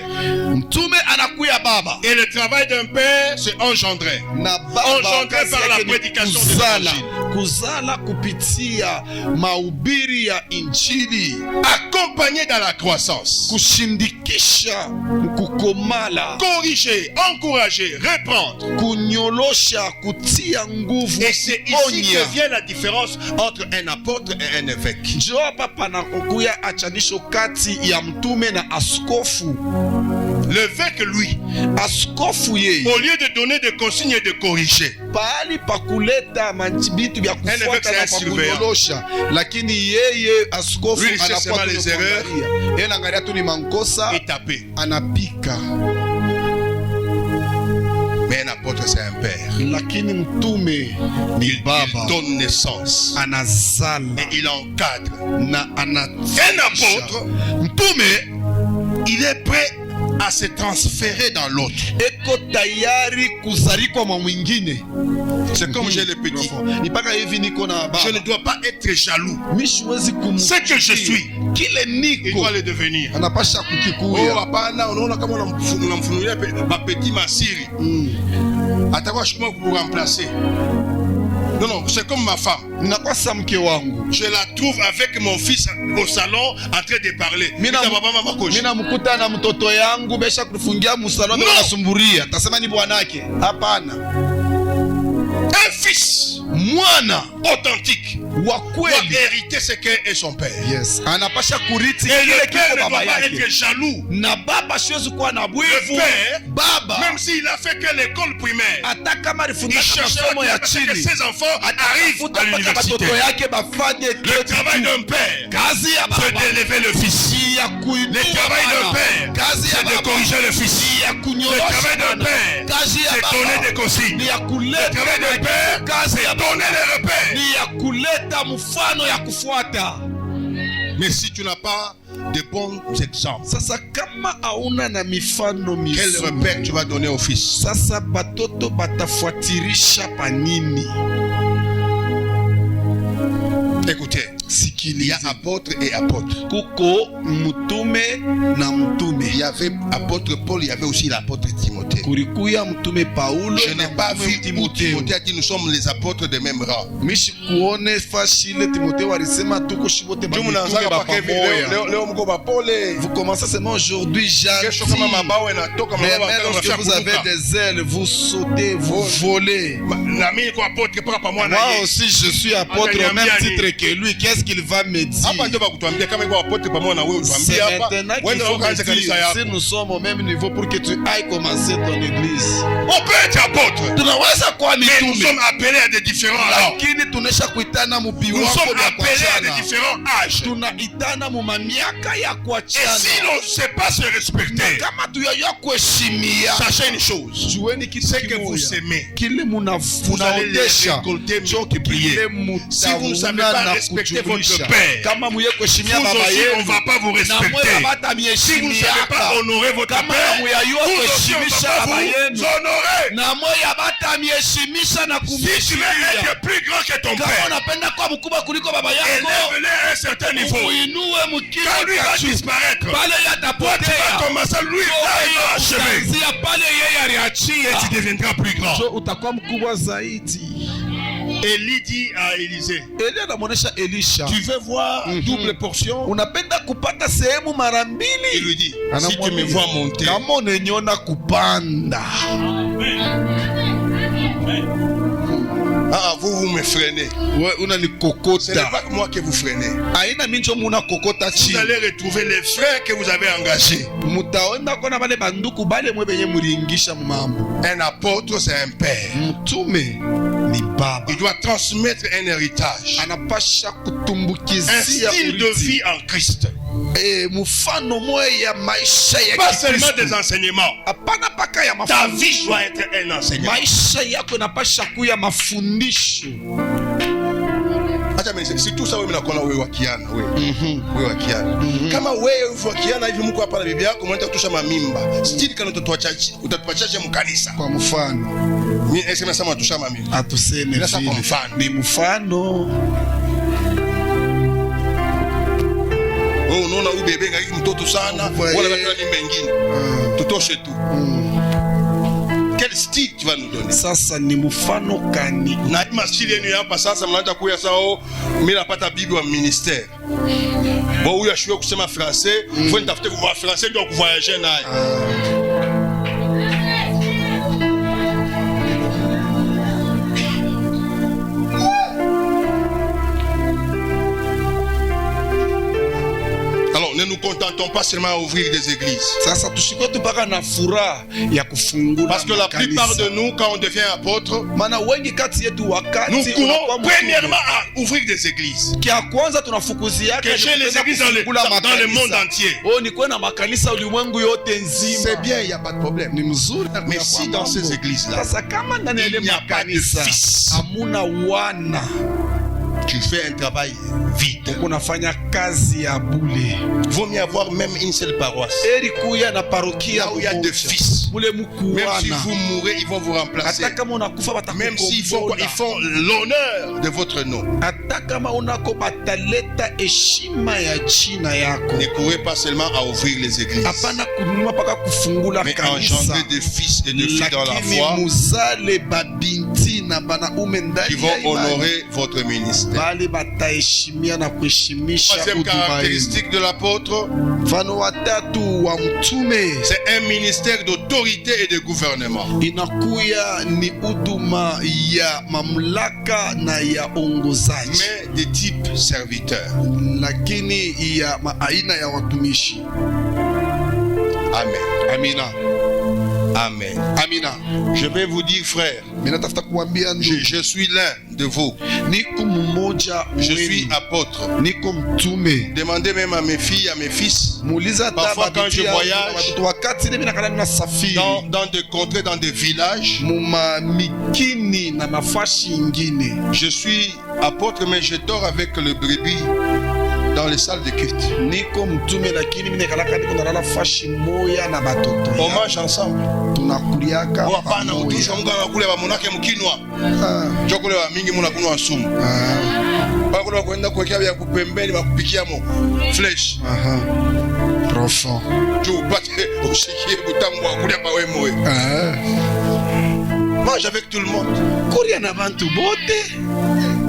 Mtume anakuya baba Et le travail d'un père, c'est engendrer. na baba Engendré kazi par la yake ni prédication de kuzala, l'évangile. kuzala kupitia mahubiri ya Injili, Accompagner dans la croissance. kushindikisha kukomala, Corriger, encourager, reprendre. kunyolosha, kutia nguvu, Et c'est ici kuonya. que vient la différence entre un apôtre et un évêque. Njo hapa panakuya achanisho kati ya mtume na askofu. L'évêque, lui, Askofu yeye au lieu de donner des consignes et de corriger, pahali pa kuleta vitu vya kufuata na pa surveillant. kunyolosha, lakini yeye askofu Lui, il sait anakuwa seulement les tu erreurs. kuangalia. Yeye anaangalia tu ni mankosa, et taper. anapika. Mais un apôtre, c'est un père. Lakini mtume ni Il baba, donne naissance anazala et il encadre. na Un anatisha. apôtre, Mtume il est prêt à se transférer dans l'autre. eko tayari kuzarikwa mwa mwingine. C'est comme j'ai le petit. Ni mpaka hivi niko na Je ne baba, dois pas être jaloux. mimi siwezi Ce que je suis, kile il niko doit le devenir. anapasha Oh, kukikuya. hapana, unaona kama unamfunulia mapeti masiri. Atakuwa shikuma kukuremplacer. Non, non, c'est comme ma femme. Nakwasa mke wangu, Je la trouve avec mon fils au salon en train de parler. Mina mkuta na mtoto yangu besha kufungia musaloni No. wanasumburia, tasema ni bwanake. Hapana, Un fils mwana authentique wa doit kweli, hériter ce qu'est son père. yes, anapasha kuriti Et kile le père kiko ne doit baba pas yake. être jaloux. Na baba siwezi kuwa na Le bwivu. père, Baba même s'il a fait que l'école primaire, hata kama il alifundisha cherchera masomo ya que chini, ses enfants arrivent atafuta à mpaka l'université. watoto yake bafanye Le travail d'un père, kazi ya c'est baba, d'élever le fils. ya Le kuinua travail d'un bana. père, Kazi ya c'est de baba, corriger le fils. ya Le kunyorosha travail d'un bana. père, Kazi ya c'est donner baba des consignes. ni ya Le kuleta travail d'un père, kazi ya c'est donner les repères. ni ya kuleta mfano ya kufuata. Mais si tu n'as pas de bons exemples, Sasa kama hauna na mifano quel mizuri, repère tu vas donner au fils? sasa batoto batafuatirisha panini? Écoutez, Sikia. tusikilize. Il y a apôtre et apôtre. Kuko mtume na mtume. Il y avait apôtre Paul, il y avait aussi l'apôtre Timothée. Kulikuya mtume Paulo. Je n'ai pas vu Timothée a dit nous sommes les apôtres de même rang. Mishi kuone fashile Timothée walisema tuko shibote ba mtume ba pamoja. Vous commencez seulement aujourd'hui gentil. Mais même lorsque vous avez des ailes, vous sautez, vous volez. Moi aussi je suis apôtre au même titre que lui. Qu'est-ce qu'il va me dire? C'est maintenant qu'il faut me dire si nous sommes au même niveau pour que tu ailles commencer ton église. On peut être apôtre, mais nous sommes appelés à des différents rangs. Nous sommes appelés à des différents âges. Et si l'on ne sait pas se respecter, sachez une chose, c'est que vous s'aimez. Vous allez les récolter mieux que prier. Si vous ne savez pas respecter votre père, vous aussi on ne va pas vous respecter. Si vous ne savez pas honorer votre père, vous aussi on ne va pas vous honorer. Si tu veux être plus grand que ton père, élève-le à un certain niveau. Quand lui va disparaître, toi tu vas commencer, lui va achever. Et tu deviendras plus grand. Élie dit à Élisée, tu veux voir double portion? Il lui dit, si tu me vois monter, vous me freinez. Ce n'est pas moi que vous freinez. Vous allez retrouver les frères que vous avez engagés. Un apôtre, c'est un père. Il doit transmettre un héritage, un style de vie en Christ. Pas seulement des enseignements. Ta vie doit être un enseignement. C'est tout ça wewe mnakuwa wewe wakiana wewe wakiana kama wewe wakiana hivi mko hapa na bibi yako mnaenda kutusha mamimba stili kana utatupachaje mkanisa kwa mfano mimi nasema sama tusha mamimba atuseme ni mfano. Unaona huyu bebe ngaki mtoto sana wala watu mimba nyingine tutoshe tu. Quel style tu vas nous donner? Sasa ni mfano gani? Na mastili yenu hapa sasa mnaanza kuya sao mimi napata bibi wa ministère. Bon huyu ashue kusema français, faut nitafute kwa français ndio kuvoyager naye. Ne nous contentons pas seulement à ouvrir des églises. Parce que la plupart de nous, quand on devient apôtre, nous courons premièrement à ouvrir des églises. Que j'ai les églises dans le monde entier. C'est bien, il n'y a pas de problème. Mais si dans ces églises-là, il n'y a pas de fils, tu fais un travail vide. Vaut mieux avoir même une seule paroisse. Là où il y a deux fils. Même si vous mourrez, ils vont vous remplacer. Même s'ils font l'honneur de votre nom. Ne courez pas seulement à ouvrir les églises, mais à engendrer des fils et des filles dans la foi qui vont honorer votre ministère. Troisième caractéristique de l'apôtre, c'est un ministère d'autorité et de gouvernement. Mais de type serviteur. Amen. Amina. Amen. Amina. Je vais vous dire, frère, je suis l'un de vous. Je suis apôtre. Demandez même à mes filles, à mes fils. Parfois quand je voyage dans des contrées, dans des villages, je suis apôtre, mais je dors avec le brebis dans les salles de culte. On mange ensemble. Watu wakwenda kuwekea vya kupembeni wakupikia mo flesh. Profond. Tu upate ushikie butamu wa kulia bawe moyo. Mange avec tout le monde. Kuria na bantu bote.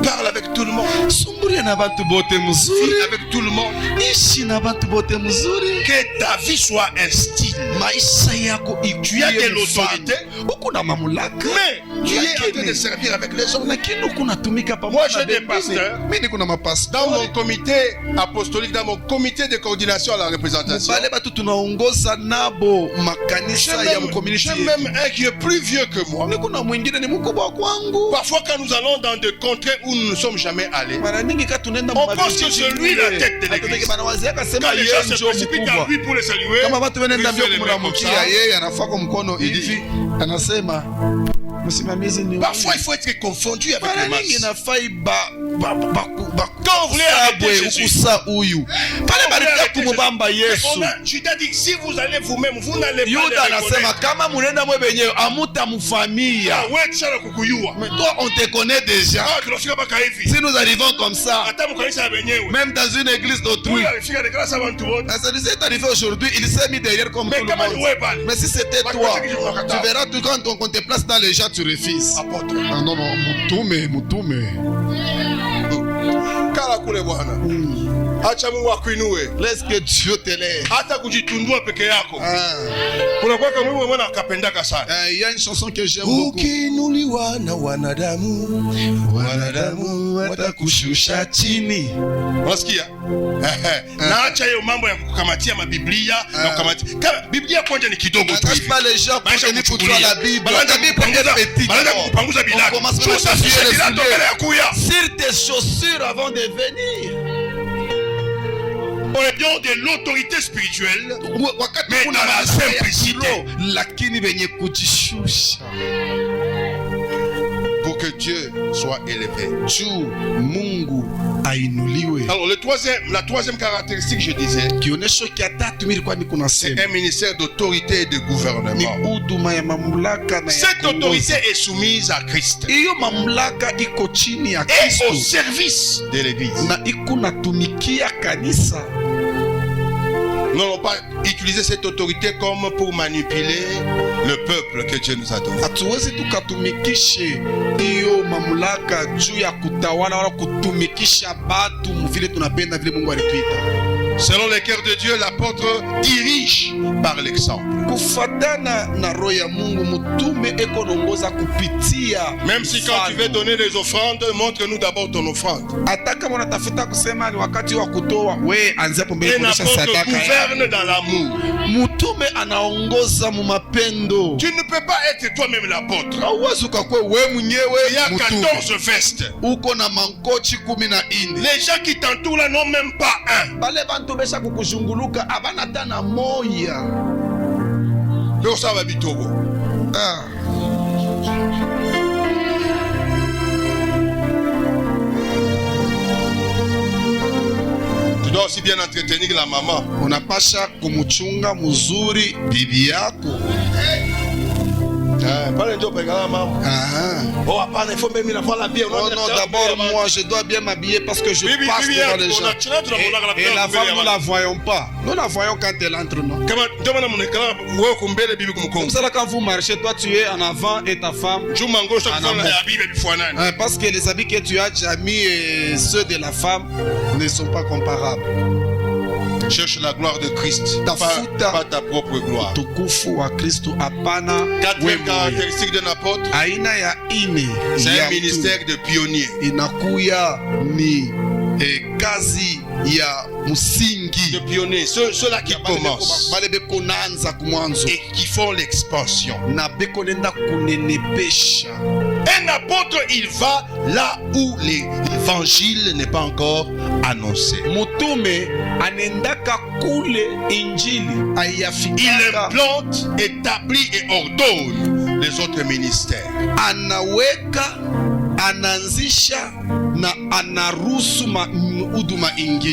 Parle avec tout le monde. Sumburia na bantu bote mzuri. Vis avec tout le monde. Ishi na bantu bote mzuri. Que ta vie soit un style. Maisha yako tu as de l'autorité. Uko na mamlaka. Mais tu es en train de servir avec les hommes. Lakini uko natumika pamoja. Moi j'ai des pasteurs. Mimi niko na mapastor. Dans mon comité apostolique, dans mon comité de coordination à la représentation. Bale batu tunaongoza nabo makanisa ya mcommunity. J'ai même un qui est plus vieux que moi. Niko na mwingine ni mkubwa kwangu. Parfois quand nous allons dans des contrées où nous ne sommes jamais allés, on pense que c'est lui la tête de l'église. Quand les gens se précipitent à lui pour le saluer, parfois il faut être confondu avec les masses. Quand vous voulez arrêter Jésus, je t'ai dit que si vous allez vous-même, vous n'allez pas les reconnaître. Mais toi on te connaît déjà. Si nous arrivons comme ça, même dans une église d'autrui, ça nous est arrivé aujourd'hui, il s'est mis derrière comme tout le monde. Mais si c'était toi, tu verras tout quand on te place dans les gens, tu refuses. Ah non, mutume. Kala kule bwana. Acha Mungu akuinue. Laisse que Dieu te lève. Hata kujitundua peke yako. Kuna kwa kama wewe mwana akapendaka sana. Il y a une chanson que j'aime beaucoup. Ukiinuliwa na wanadamu watakushusha chini. Unasikia? Na acha hiyo mambo ya kukamatia mabiblia na kukamatia. Kama Biblia kwanza ni kidogo tu. Pas les gens pour ni kutoa la Bible. La Bible est petite. Baada kupanguza bilaki. Sasa sisi mbele ya kuya. Sur tes chaussures avant de venir. On est bien de l'autorité spirituelle, mais dans la simplicité. Lakini venye kujishusha. Pour que Dieu soit élevé. Mungu ainuliwe. Alors la troisième caractéristique, je disais, c'est un ministère d'autorité et de gouvernement. Cette autorité est soumise à Christ et au service de l'Église. Nous n'allons pas utiliser cette autorité comme pour manipuler le peuple que Dieu nous a donné. Selon les cœurs de Dieu, l'apôtre dirige par l'exemple. Même si quand tu veux donner des offrandes, montre-nous d'abord ton offrande. Un apôtre gouverne dans l'amour. Tu ne peux pas être toi-même l'apôtre. Il y a 14 vestes. Les gens qui t'entourent là n'ont même pas un. Tu dois aussi bien entretenir la maman. Unapasha kumuchunga muzuri bibi yako. Non, d'abord moi je dois bien m'habiller parce que je passe devant les gens. Et la femme nous la voyons pas. Nous la voyons quand elle entre, non. Comme ça là, quand vous marchez, toi tu es en avant et ta femme en avant. Parce que les habits que tu as déjà mis et ceux de la femme ne sont pas comparables. Cherche la gloire de Christ, pas ta propre gloire. Quatrième caractéristique d'un apôtre, c'est un ministère de pionnier. De pionniers, ceux-là qui commencent et qui font l'expansion. Un apôtre, il va là où l'évangile n'est pas encore annoncé. Il implante, établit et ordonne les autres ministères.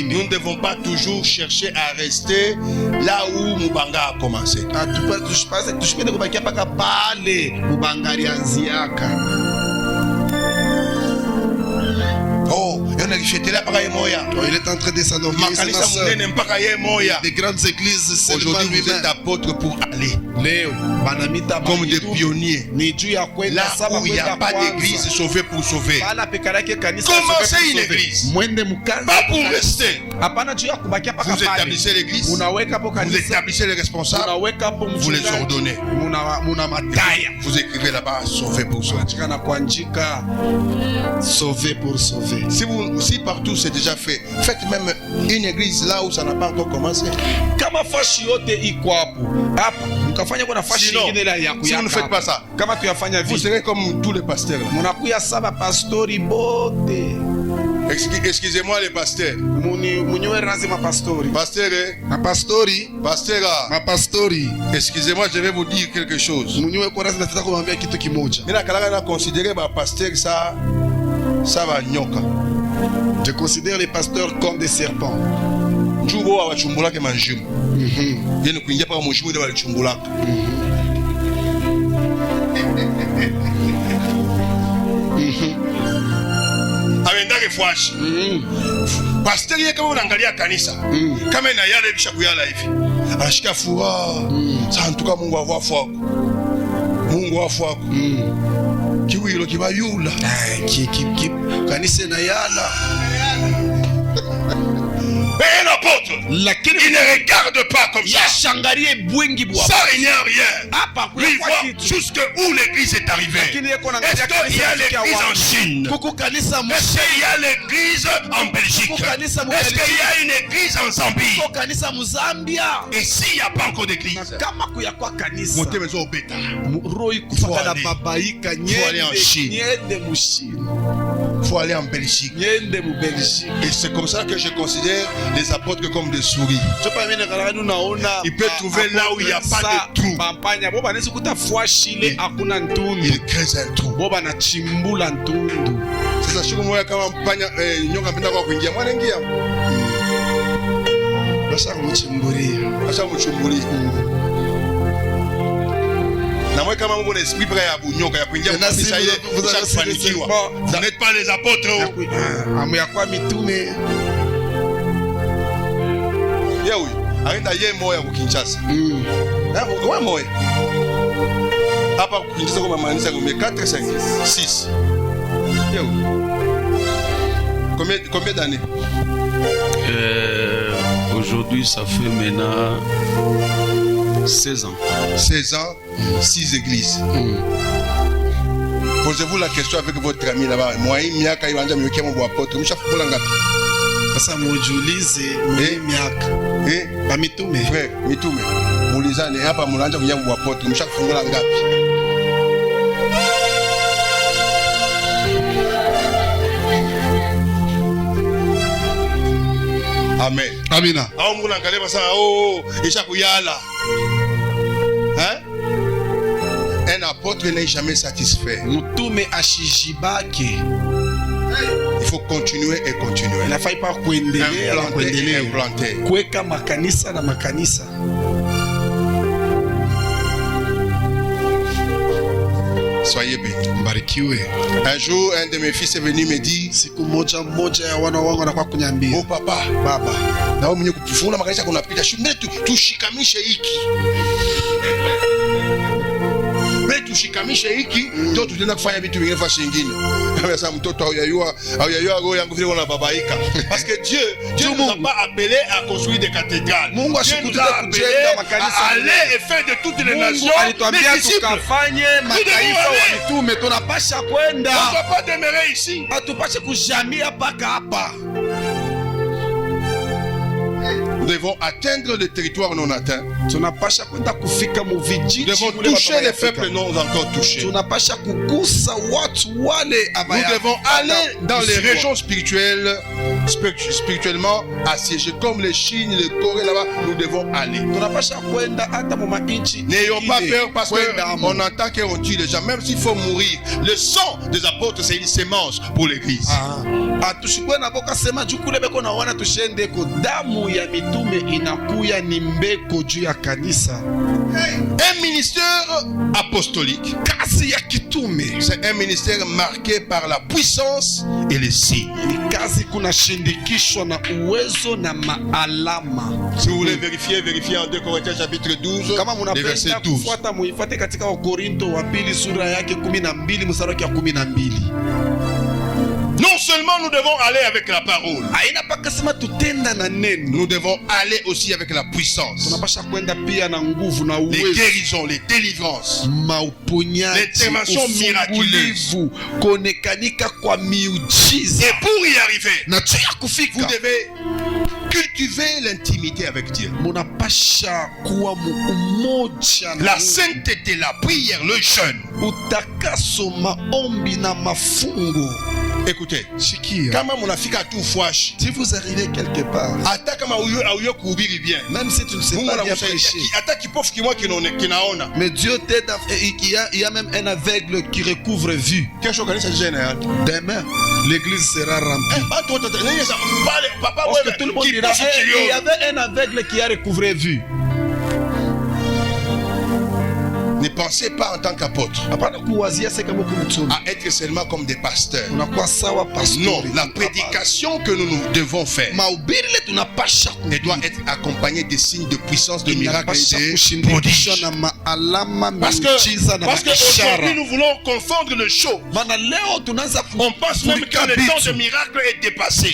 Nous ne devons pas toujours chercher à rester là où Mubanga a commencé. Oh, il y en a Il est en train de s'endormir. Des grandes églises, aujourd'hui vous êtes apôtres pour aller comme des pionniers. Là où il n'y a pas d'église sauver pour sauver. Commencez une église, pas pour rester. Vous établissez l'église, vous établissez les responsables, vous les ordonnez. Vous écrivez là-bas, sauver pour sauver. Sauver pour sauver. Si partout c'est déjà fait, faites même une église là où ça n'a pas encore commencé. Sinon, si vous ne faites pas ça, vous serez comme tous les pasteurs. Excusez-moi les pasteurs. Pasteur, excusez-moi, je vais vous dire quelque chose. Je considère les pasteurs comme des serpents. Awendake fwashi. Pastor yeye kama unaangalia kanisa kama ina yale bisha kuyala hivi anashika furaha sasa ntuka Mungu awafu wako Mungu awafu wako kiwilo kibayula kanisa na yala. Mais l'apôtre, il ne regarde pas comme ça. Ça, il n'y a rien. Lui voit jusqu'où l'église est arrivée. Est-ce qu'il y a l'église en Chine? Est-ce qu'il y a l'église en Belgique? Est-ce qu'il y a une église en Zambie? Et s'il n'y a pas encore d'église, montez maison au bêta. Faut aller en Chine. Faut aller en Belgique. Et c'est comme ça que je considère les apôtres comme des souris. Il peut trouver là où il n'y a pas de trou. Il crée un trou. C'est ça, je suis moi quand mpanya nyoka mpenda kwa kuingia mwanangia. Basa mchumbulia. Na moi kama Mungu l'esprit prêt à bunyoka ya kuingia mwanangia ile kufanikiwa. Vous n'êtes pas les apôtres. Amuyakwa mitume. Yewe, aenda ye moya ku Kinshasa. Kwa moya. Hapa ku Kinshasa kwa manisa kwa 4 5 6. Yewe. Combien d'années? Aujourd'hui, ça fait maintenant 16 ans. 16 ans, 6 églises. Posez-vous la question avec votre ami là-bas. Moi, miaka ibanja miwekea mambo apôtre. Mshafukula ngapi? Sasa mujulize miaka. Ba mitume. Frère, mitume. Mulizane hapa mnaanza kuja mambo apôtre. Mshafukula ngapi? Amen. Amina. Au Mungu angalia sana isha kuyala. Hein? Un apôtre n'est jamais satisfait. Mutume ashijibake. Il faut continuer et continuer. Il faut pas implanter. Kuweka makanisa na makanisa. Soyez bénis. Mbarikiwe. Un jour, un de mes fils est venu me dire, siku moja ya wana wangu anakuwa kunyambia, oh papa, baba, na wewe mwenye kufungua makanisa kunapita, shumbe tushikamishe hiki. Wewe tushikamishe hiki, ndio tutaenda kufanya vitu vingine fasi nyingine. Kama sasa mtoto hauyayua roho yangu vile wana babaika. Parce que Dieu nous a pas appelé à construire des cathédrales. Mungu ashikutuza kujenga makanisa. Aller et faire de toutes les nations. Alituambia tukafanye mataifa wa mitume, tunapasha kwenda. On ne doit pas demeurer ici. Hatupashe kujamia paka hapa. Nous devons atteindre le territoire non atteint. Tunapasha kwenda kufika mu vijiji. Nous devons toucher les peuples non encore touchés. Tunapasha kugusa watu wale abaya. Nous devons aller dans les régions spirituelles, spirituellement assiégées comme les Chine, les Corée là-bas. Nous devons aller. Tunapasha kwenda hata mu mainchi. N'ayons pas peur parce qu'on entend qu'on tue les gens, même s'il faut mourir. Le sang des apôtres, c'est une sémence pour l'église. Atushikwe na boka sema jukule beko na wana tushende ko damu ya mitume inakuya ni mbeko juu ya kanisa. Un ministère apostolique, c'est un ministère marqué par la puissance et les signes. Si vous voulez vérifiez en 2 Corinthiens chapitre 12, le verset 12. Non seulement nous devons aller avec la parole, nous devons aller aussi avec la puissance. Les guérisons, les délivrances, l'intervention miraculeuse. Et pour y arriver, vous devez cultiver l'intimité avec Dieu. La sainteté, la prière, le jeûne. Écoutez, si vous arrivez quelque part, même si tu ne sais pas bien prêcher, mais Dieu t'aide. Il y a même un aveugle qui recouvre vue. Demain, l'église sera remplie. Parce que tout le monde dira, il y avait un aveugle qui a recouvré vue. Ne pensez pas en tant qu'apôtre à être seulement comme des pasteurs. Non, la prédication que nous devons faire doit être accompagnée des signes de puissance, de miracles et de prodiges. Parce qu'aujourd'hui nous voulons confondre le show. On pense même que le temps de miracle est dépassé.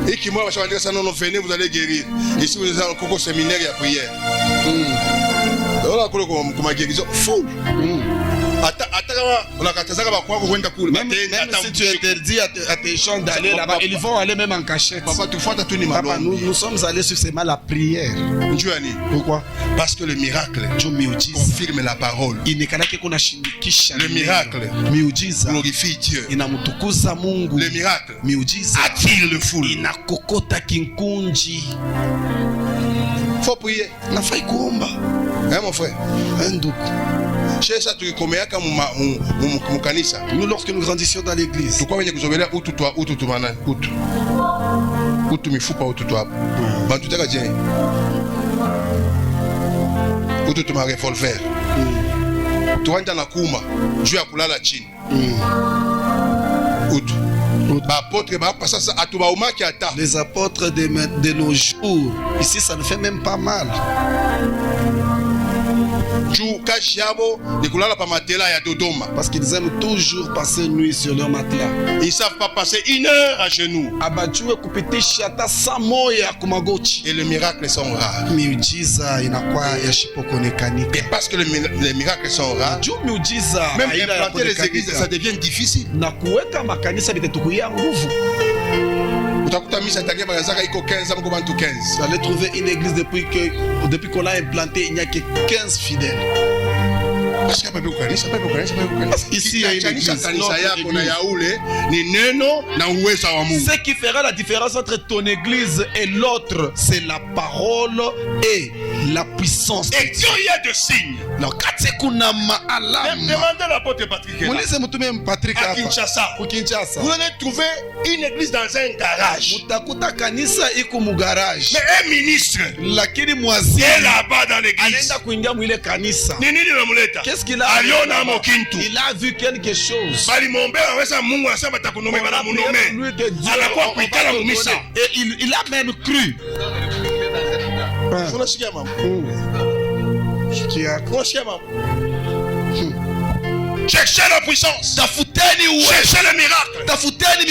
Et qui moi je vais dire ça, non, venez, vous allez guérir. Ici vous avez un séminaire et prière. Fou. Même si tu interdis à tes gens d'aller là-bas, ils vont aller même en cachette. Papa, nous sommes allés sur ces la prière. Pourquoi? Parce que le miracle confirme la parole. Le miracle glorifie Dieu. Le miracle attire le foule. Faut prier. Hein, mon frère? Nous, lorsque nous grandissions dans l'église, les apôtres de nos jours, ici ça ne fait même pas mal. Parce qu'ils aiment toujours passer nuit sur leur matelas. Ils ne savent pas passer 1 heure à genoux. Et les miracles sont rares. Et parce que les miracles sont rares, même implanter les églises, ça devient difficile. Vous allez trouver une église depuis qu'on l'a implantée, il n'y a que 15 fidèles. Ici, il y a une église. Ce qui fera la différence entre ton église et l'autre, c'est la parole et la puissance. Et Dieu, il y a de signes. Demandez à l'apôtre Patrick à Kinshasa. Vous allez trouver une église dans un garage. Mais un ministre est là-bas dans l'église. Qu'est-ce qu'il a? Il a vu quelque chose. Et il a même cru. Cherchez la puissance. Cherchez le miracle.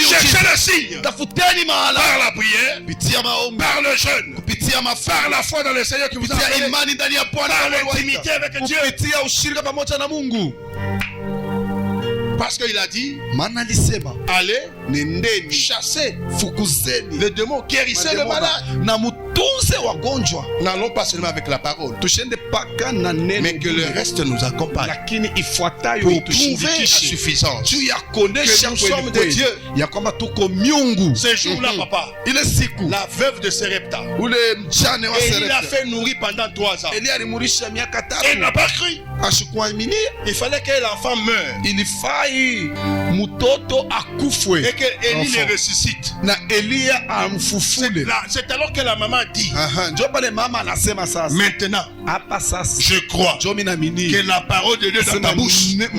Cherchez le signe. Par la prière, par le jeûne, par la foi dans le Seigneur qui vous a appelé, par l'intimité avec Dieu. Parce qu'il a dit, allez, chassez, les démons, guérissez le malade. N'allons pas seulement avec la parole, mais que le reste nous accompagne pour prouver la suffisance que nous sommes de Dieu. Ce jour-là, papa, la veuve de Serepta, et il a fait nourrir pendant 3 ans. Elle n'a pas cru. Il fallait que l'enfant meure. Et que Élie les ressuscite. Na Elia amfufule. C'est alors que la maman dit. Maintenant, je crois que la parole de Dieu dans ta bouche est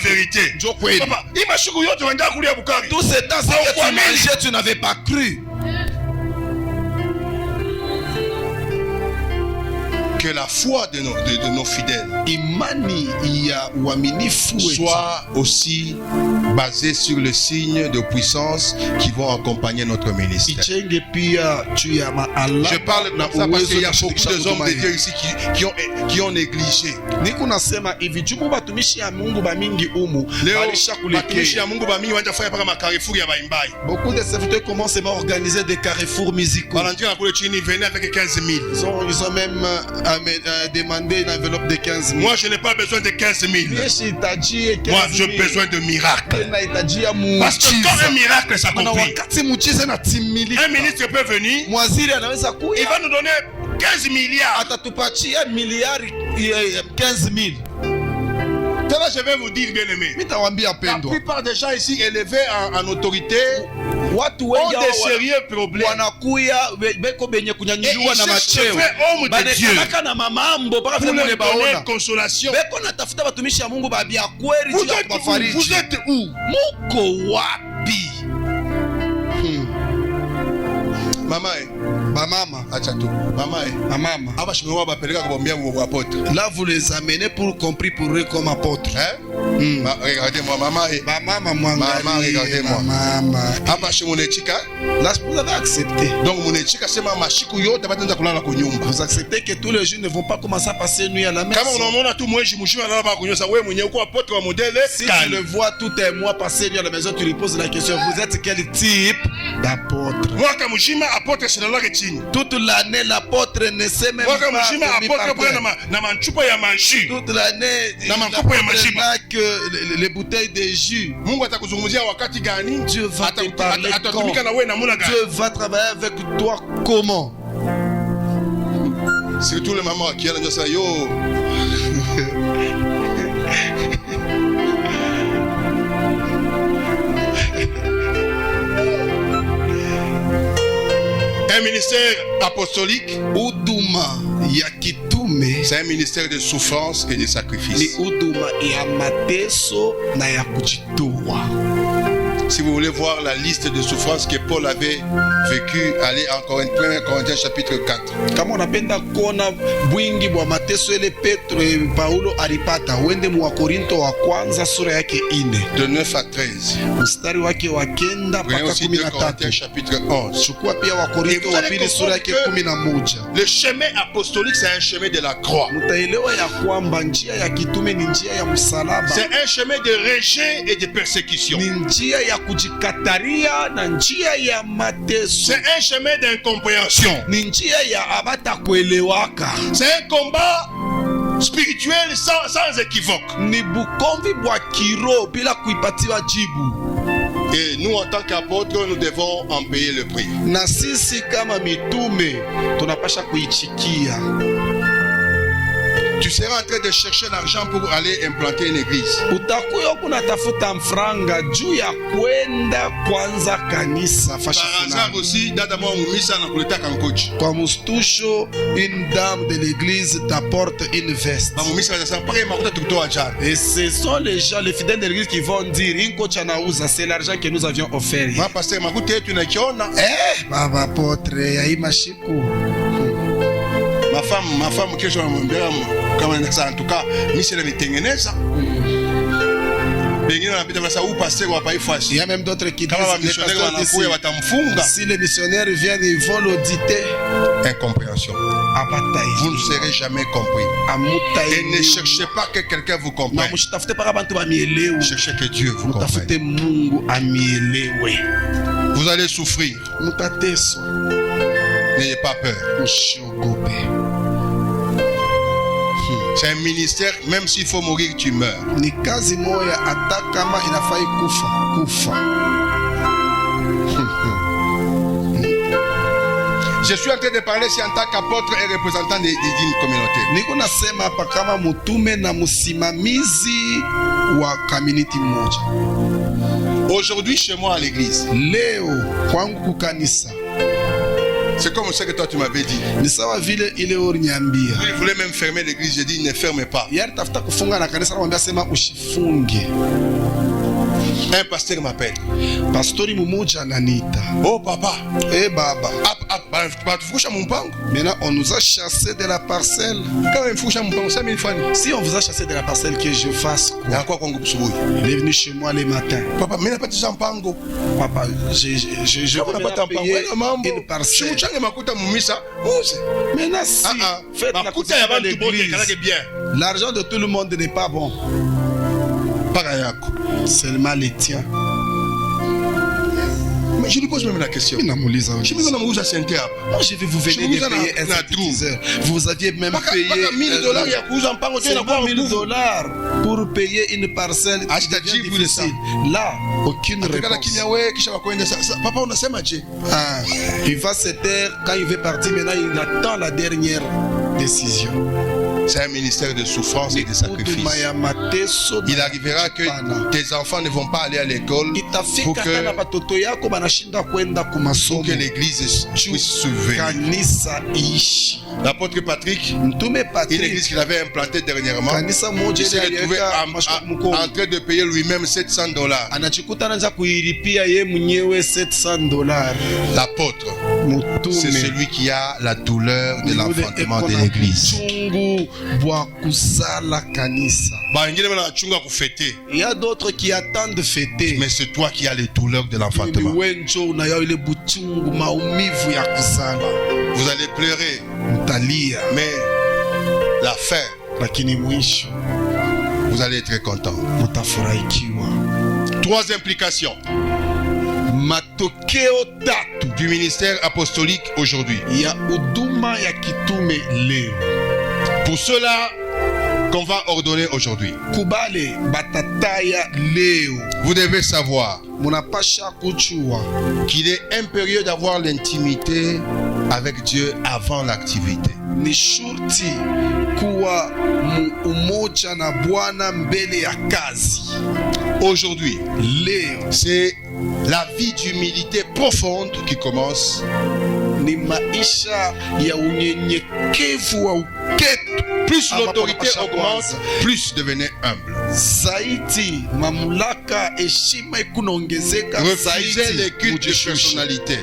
vérité. Papa, tout ce temps, c'est que tu mangeais, tu n'avais pas cru. Que la foi de nos fidèles soit aussi basée sur le signe de puissance qui vont accompagner notre ministère. Je parle de ça parce qu'il y a beaucoup d'hommes de Dieu ici qui ont négligé. Beaucoup de serviteurs commencent à organiser des carrefours musicaux. Ils ont même demander une enveloppe de 15 000. Moi, je n'ai pas besoin de 15 000. Moi, j'ai besoin de miracles. Parce que quand un miracle s'accomplit, un ministre peut venir, il va nous donner 15 milliards. 15 000. Là, je vais vous dire, bien aimé, la plupart des gens ici élevés en autorité ont des sérieux problèmes. Et ils cherchent de faire homme de Dieu pour leur donner consolation. Vous êtes où? Maman, là vous les amenez pour compris pour eux comme apôtres. Regardez-moi, maman, regardez-moi. Là vous avez accepté. Donc vous acceptez que tous les jours ne vont pas commencer à passer nuit à la messe. Si tu le vois tout un mois passer nuit à la maison, tu lui poses la question, vous êtes quel type d'apôtre? Toute l'année, l'apôtre ne sait même pas toute l'année, il n'a que les bouteilles de jus. Dieu va te parler quand? Dieu va travailler avec toi comment? Surtout les mamans qui ont dit ça, yo. Un ministère apostolique, c'est un ministère de souffrance et de sacrifice. Si vous voulez voir la liste de souffrances que Paul avait vécu, allez en 1 Corinthiens chapitre 4. De 9 à 13. Prenez aussi 2 Corinthiens chapitre 11. Le chemin apostolique, c'est un chemin de la croix. C'est un chemin de rejet et de persécution. C'est un chemin d'incompréhension. C'est un combat spirituel sans équivoque. Et nous, en tant qu'apôtres, nous devons en payer le prix. Tu seras en train de chercher l'argent pour aller implanter une église. Par hasard aussi, une dame de l'église t'apporte une veste. Et ce sont les gens, les fidèles de l'église qui vont dire c'est l'argent que nous avions offert. Baba apôtre, ma femme que je en tout cas, il y a même d'autres qui disent si les missionnaires viennent, ils vont l'auditer. Incompréhension. Vous ne serez jamais compris. Et ne cherchez pas que quelqu'un vous comprenne. Cherchez que Dieu vous comprenne. Vous allez souffrir. N'ayez pas peur. C'est un ministère, même s'il faut mourir, tu meurs. Je suis en train de parler si en tant qu'apôtre et représentant d'une communauté. Aujourd'hui, chez moi à l'église. Leo kwangu kukanisa. C'est comme ça que toi tu m'avais dit. Ni sawa vile ile uliniambia. Il voulait même fermer l'église, j'ai dit ne ferme pas. Yari tafuta kufunga na kanisa anamwambia sema ushifunge. Un pasteur m'appelle. Pastori mmoja ananiita. Oh papa. Eh baba. Maintenant on nous a chassé de la parcelle. Quand même foucha mon pango, 5000 francs. Si on vous a chassé de la parcelle, que je fasse quoi? Il est venu chez moi le matin. Papa, mais n'a pas de pango. Papa, je vais pas payer une parcelle. Maintenant si faites la coupe de l'église. L'argent de tout le monde n'est pas bon. Seulement les tiens. Mais je lui pose même la question. Je vais vous venir de payer un synthétiseur. Vous aviez même payé $1000 pour payer une parcelle. Là, aucune réponse. Papa, on a ça matché. Il va se taire quand il veut partir. Maintenant, il attend la dernière décision. C'est un ministère de souffrance et de sacrifice. Il arrivera que tes enfants ne vont pas aller à l'école pour que l'église puisse s'ouvrir. L'apôtre Patrick, une église qu'il avait implantée dernièrement, il s'est retrouvé en train de payer lui-même $700. L'apôtre, c'est celui qui a la douleur de l'enfantement de l'église. Il y a d'autres qui attendent de fêter. Mais c'est toi qui as les douleurs de l'enfantement. Vous allez pleurer. Mais la fin, vous allez être content. 3 implications du ministère apostolique aujourd'hui. Pour cela qu'on va ordonner aujourd'hui, vous devez savoir qu'il est impérieux d'avoir l'intimité avec Dieu avant l'activité. Aujourd'hui, c'est la vie d'humilité profonde qui commence. Plus l'autorité augmente, plus devenez humble. Refusez les cultes de personnalité.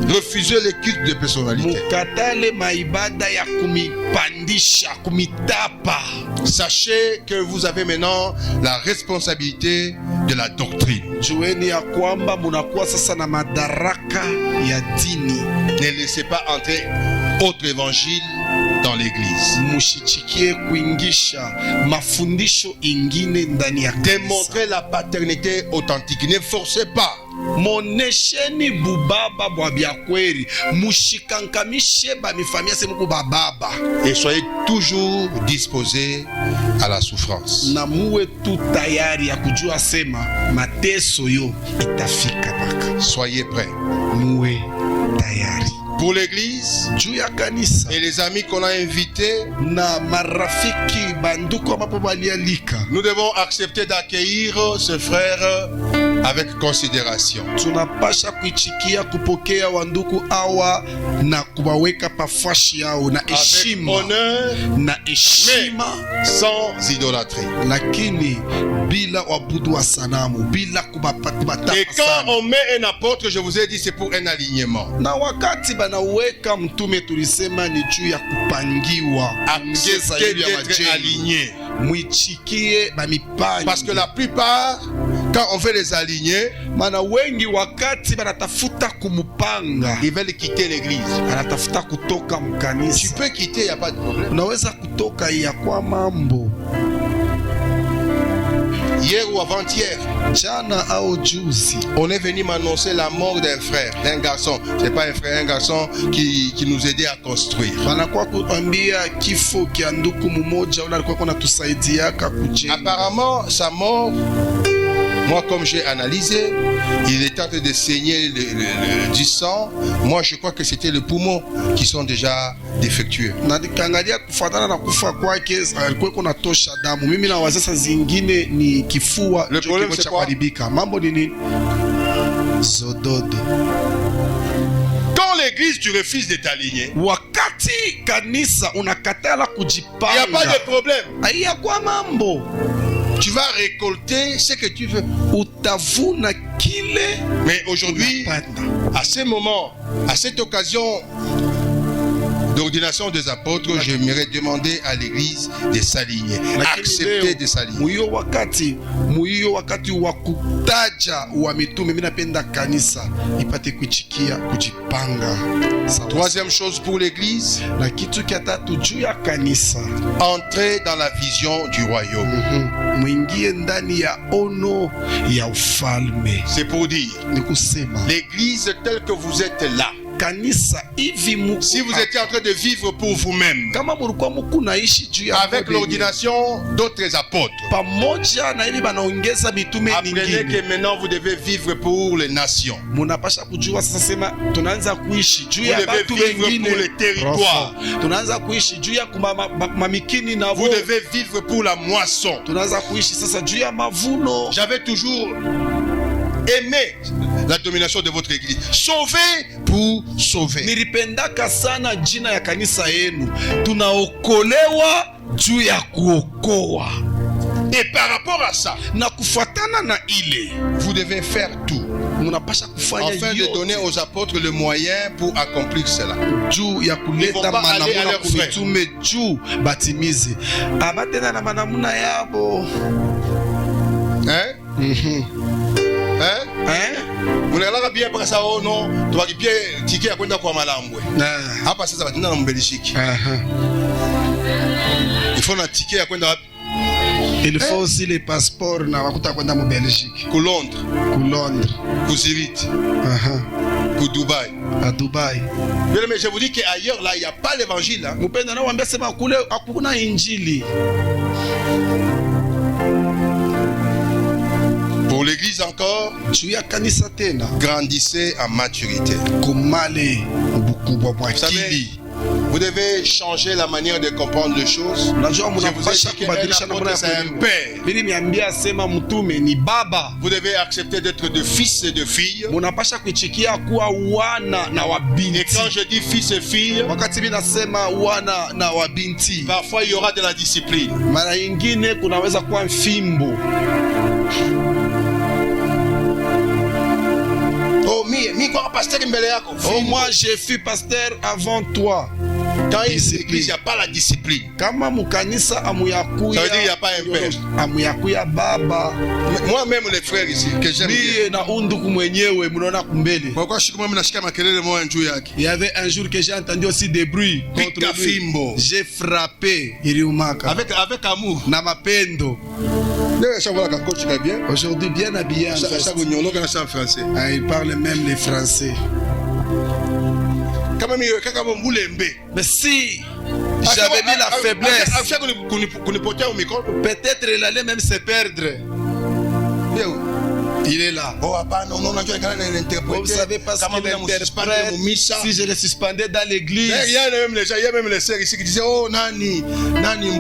Refusez les cultes de personnalité. Sachez que vous avez maintenant la responsabilité de la doctrine. Ne laissez pas entrer autre évangile dans l'église. Démontrez la paternité authentique. Ne forcez pas. Et soyez toujours disposés à la souffrance. Soyez prêts. Pour l'église et les amis qu'on a invités, nous devons accepter d'accueillir ce frère avec considération. Avec honneur, mais sans idolâtrerie. Et quand on met un apôtre, je vous ai dit, c'est pour un alignement. Acceptez d'être aligné. Parce que la plupart, quand on veut les aligner, ils veulent quitter l'église. Tu peux quitter, il n'y a pas de problème. Hier ou avant-hier, on est venu m'annoncer la mort d'un frère, d'un garçon. C'est pas un frère, un garçon qui nous aidait à construire. Apparemment, sa mort Moi, comme j'ai analysé, il est en train de saigner du sang. Moi, je crois que c'était les poumons qui sont déjà défectueux. Le problème, c'est quoi? Quand l'église, tu refuses de t'aligner, il n'y a pas de problème. Tu vas récolter ce que tu veux. Mais aujourd'hui, à ce moment, à cette occasion d'ordination des apôtres, j'aimerais demander à l'église de s'aligner, accepter de s'aligner. Troisième chose pour l'église, entrer dans la vision du royaume. C'est pour dire, l'église telle que vous êtes là, si vous étiez en train de vivre pour vous-même, avec l'ordination d'autres apôtres, apprenez que maintenant vous devez vivre pour les nations. Vous devez vivre pour les territoires. Vous devez vivre pour la moisson. J'avais toujours aimé la domination de votre église. Sauver pour sauver. Nilipendaka sana jina ya kanisa yenu. Tunaokolewa juu ya kuokoa. Et par rapport à ça, na kufuatana na ile, vous devez faire tout afin de donner aux apôtres le moyen pour accomplir cela. Juu ya kuleta manamuna kumitume juu batimize. Abatena na manamuna yabo. Hein? Munalala bien pour ça oh non, tu vas bien ticket à kwenda kwa Malambwe. Hapa sasa batenda na Mbelgique. Il faut un ticket à kwenda. Il faut aussi les passeports na wakuta kwenda mu Belgique. Ku Londres. Ku Zurich. Ku Dubaï. À Dubaï. Mais je vous dis qu'ailleurs là il n'y a pas l'évangile. Mupenda na wambia sema kule hakuna injili. Pour l'église encore, grandissez en maturité. Vous savez, vous devez changer la manière de comprendre les choses. Je vous ai dit qu'un apôtre, c'est un père. Vous devez accepter d'être de fils et de filles. Et quand je dis fils et filles, parfois il y aura de la discipline. Oh, moi je fus pasteur avant toi. Quand il y a l'église, il n'y a pas la discipline. Ça veut dire qu'il n'y a pas un père. Moi-même, les frères ici, que j'aime bien. Pourquoi il y avait un jour que j'ai entendu aussi des bruits contre lui. J'ai frappé avec amour. Aujourd'hui bien habillé en français. Il parle même les français. Mais si j'avais mis la faiblesse, peut-être il allait même se perdre. Il est là. Vous savez pas ce qu'il interprète. Si je le suspendais dans l'église, il y a même les sœurs ici qui disaient oh Nani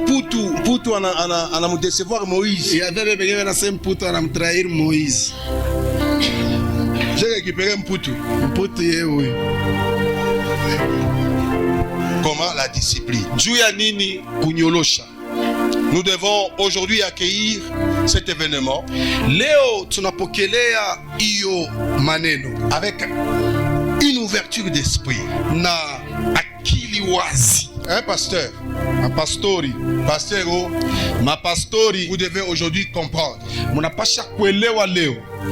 Mputu ana me décevoir Moïse. Il y avait même Mputu ana me trahir Moïse. J'ai récupéré Mputu. Oui. Comment la discipline? Nous devons aujourd'hui accueillir cet événement avec une ouverture d'esprit. Un pasteur, vous devez aujourd'hui comprendre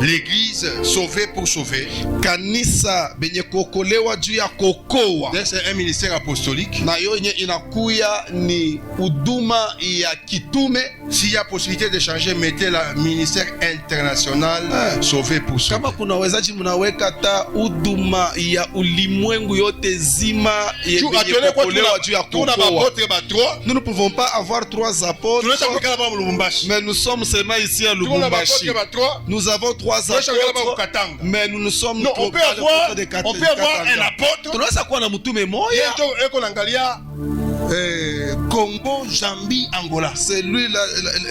L'église sauvée pour sauver. Kanisa benye kuokolewa juu ya kuokoa. C'est un ministère apostolique. Na yo yenye inakuya ni huduma ya kitume. S'il y a possibilité de changer, mettez la ministère international sauvé pour sauver. Kama kuna wezaji mnaweka ta huduma ya ulimwengu yote zima yenye kuokolewa juu ya kuokoa. Nous ne pouvons pas avoir 3 apôtres, mais nous sommes seulement ici à Lubumbashi. Nous avons 3 apôtres, mais nous ne sommes pas on peut avoir un apôtre. Congo, Zambie, Angola. C'est lui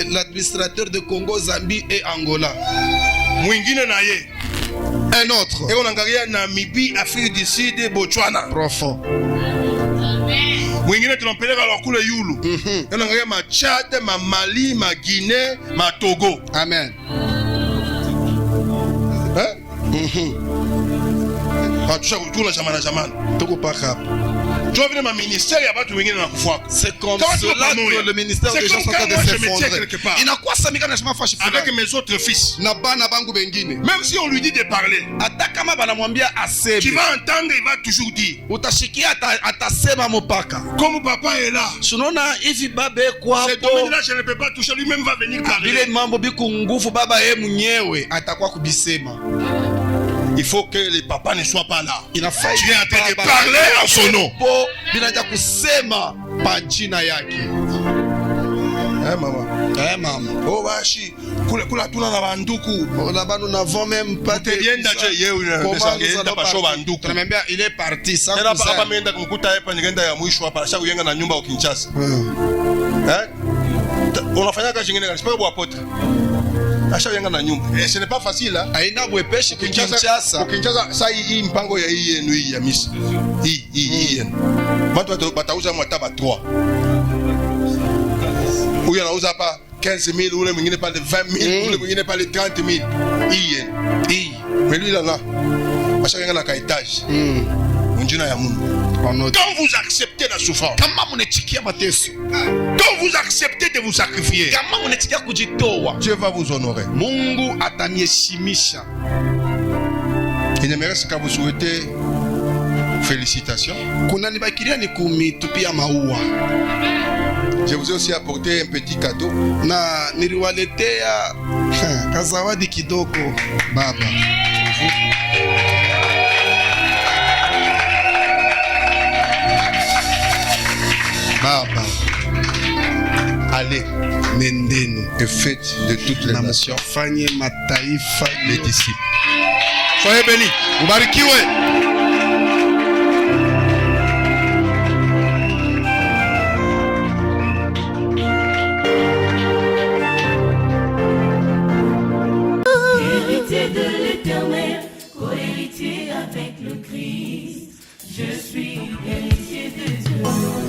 l'administrateur de Congo, Zambie et Angola. Un autre. Et on a Namibie, Afrique du Sud et Botswana. Profond. Mwingine tunampeleka kwa kule yulu. Unaangalia ma Tchad, ma Mali, ma Guinée, ma Togo. Amen. C'est comme cela que le ministère des gens sont en train de s'effondrer. Avec mes autres fils. Même si on lui dit de parler, tu vas entendre, il va toujours dire. Comme papa est là, ce domaine-là, je ne peux pas toucher. Lui-même va venir parler. Il faut que les papas ne soient pas là. Tu es en train de parler en son nom. Maman. Oh, vachi. Là-bas, nous n'avons même pas de il est parti sans et ce n'est pas facile là. Kinshasa ça hii mpango ya hii yenu hii ya misi hii watu batauza mwataba 3 huyu anauza hapa 15,000 ule mwingine pale 20,000 ule mwingine pale 30,000 hii mais lui là bashaka na ka etage njina ya Mungu. Quand vous acceptez la souffrance, quand vous acceptez de vous sacrifier, Dieu va vous honorer. Il ne me reste qu'à vous souhaiter félicitations. Je vous ai aussi apporté un petit cadeau. Na niliwaletea kazawadi kidogo baba. Baba, allez, nendeni et faites de toutes les nations les disciples. Soyez bénis. Ubarikiwe.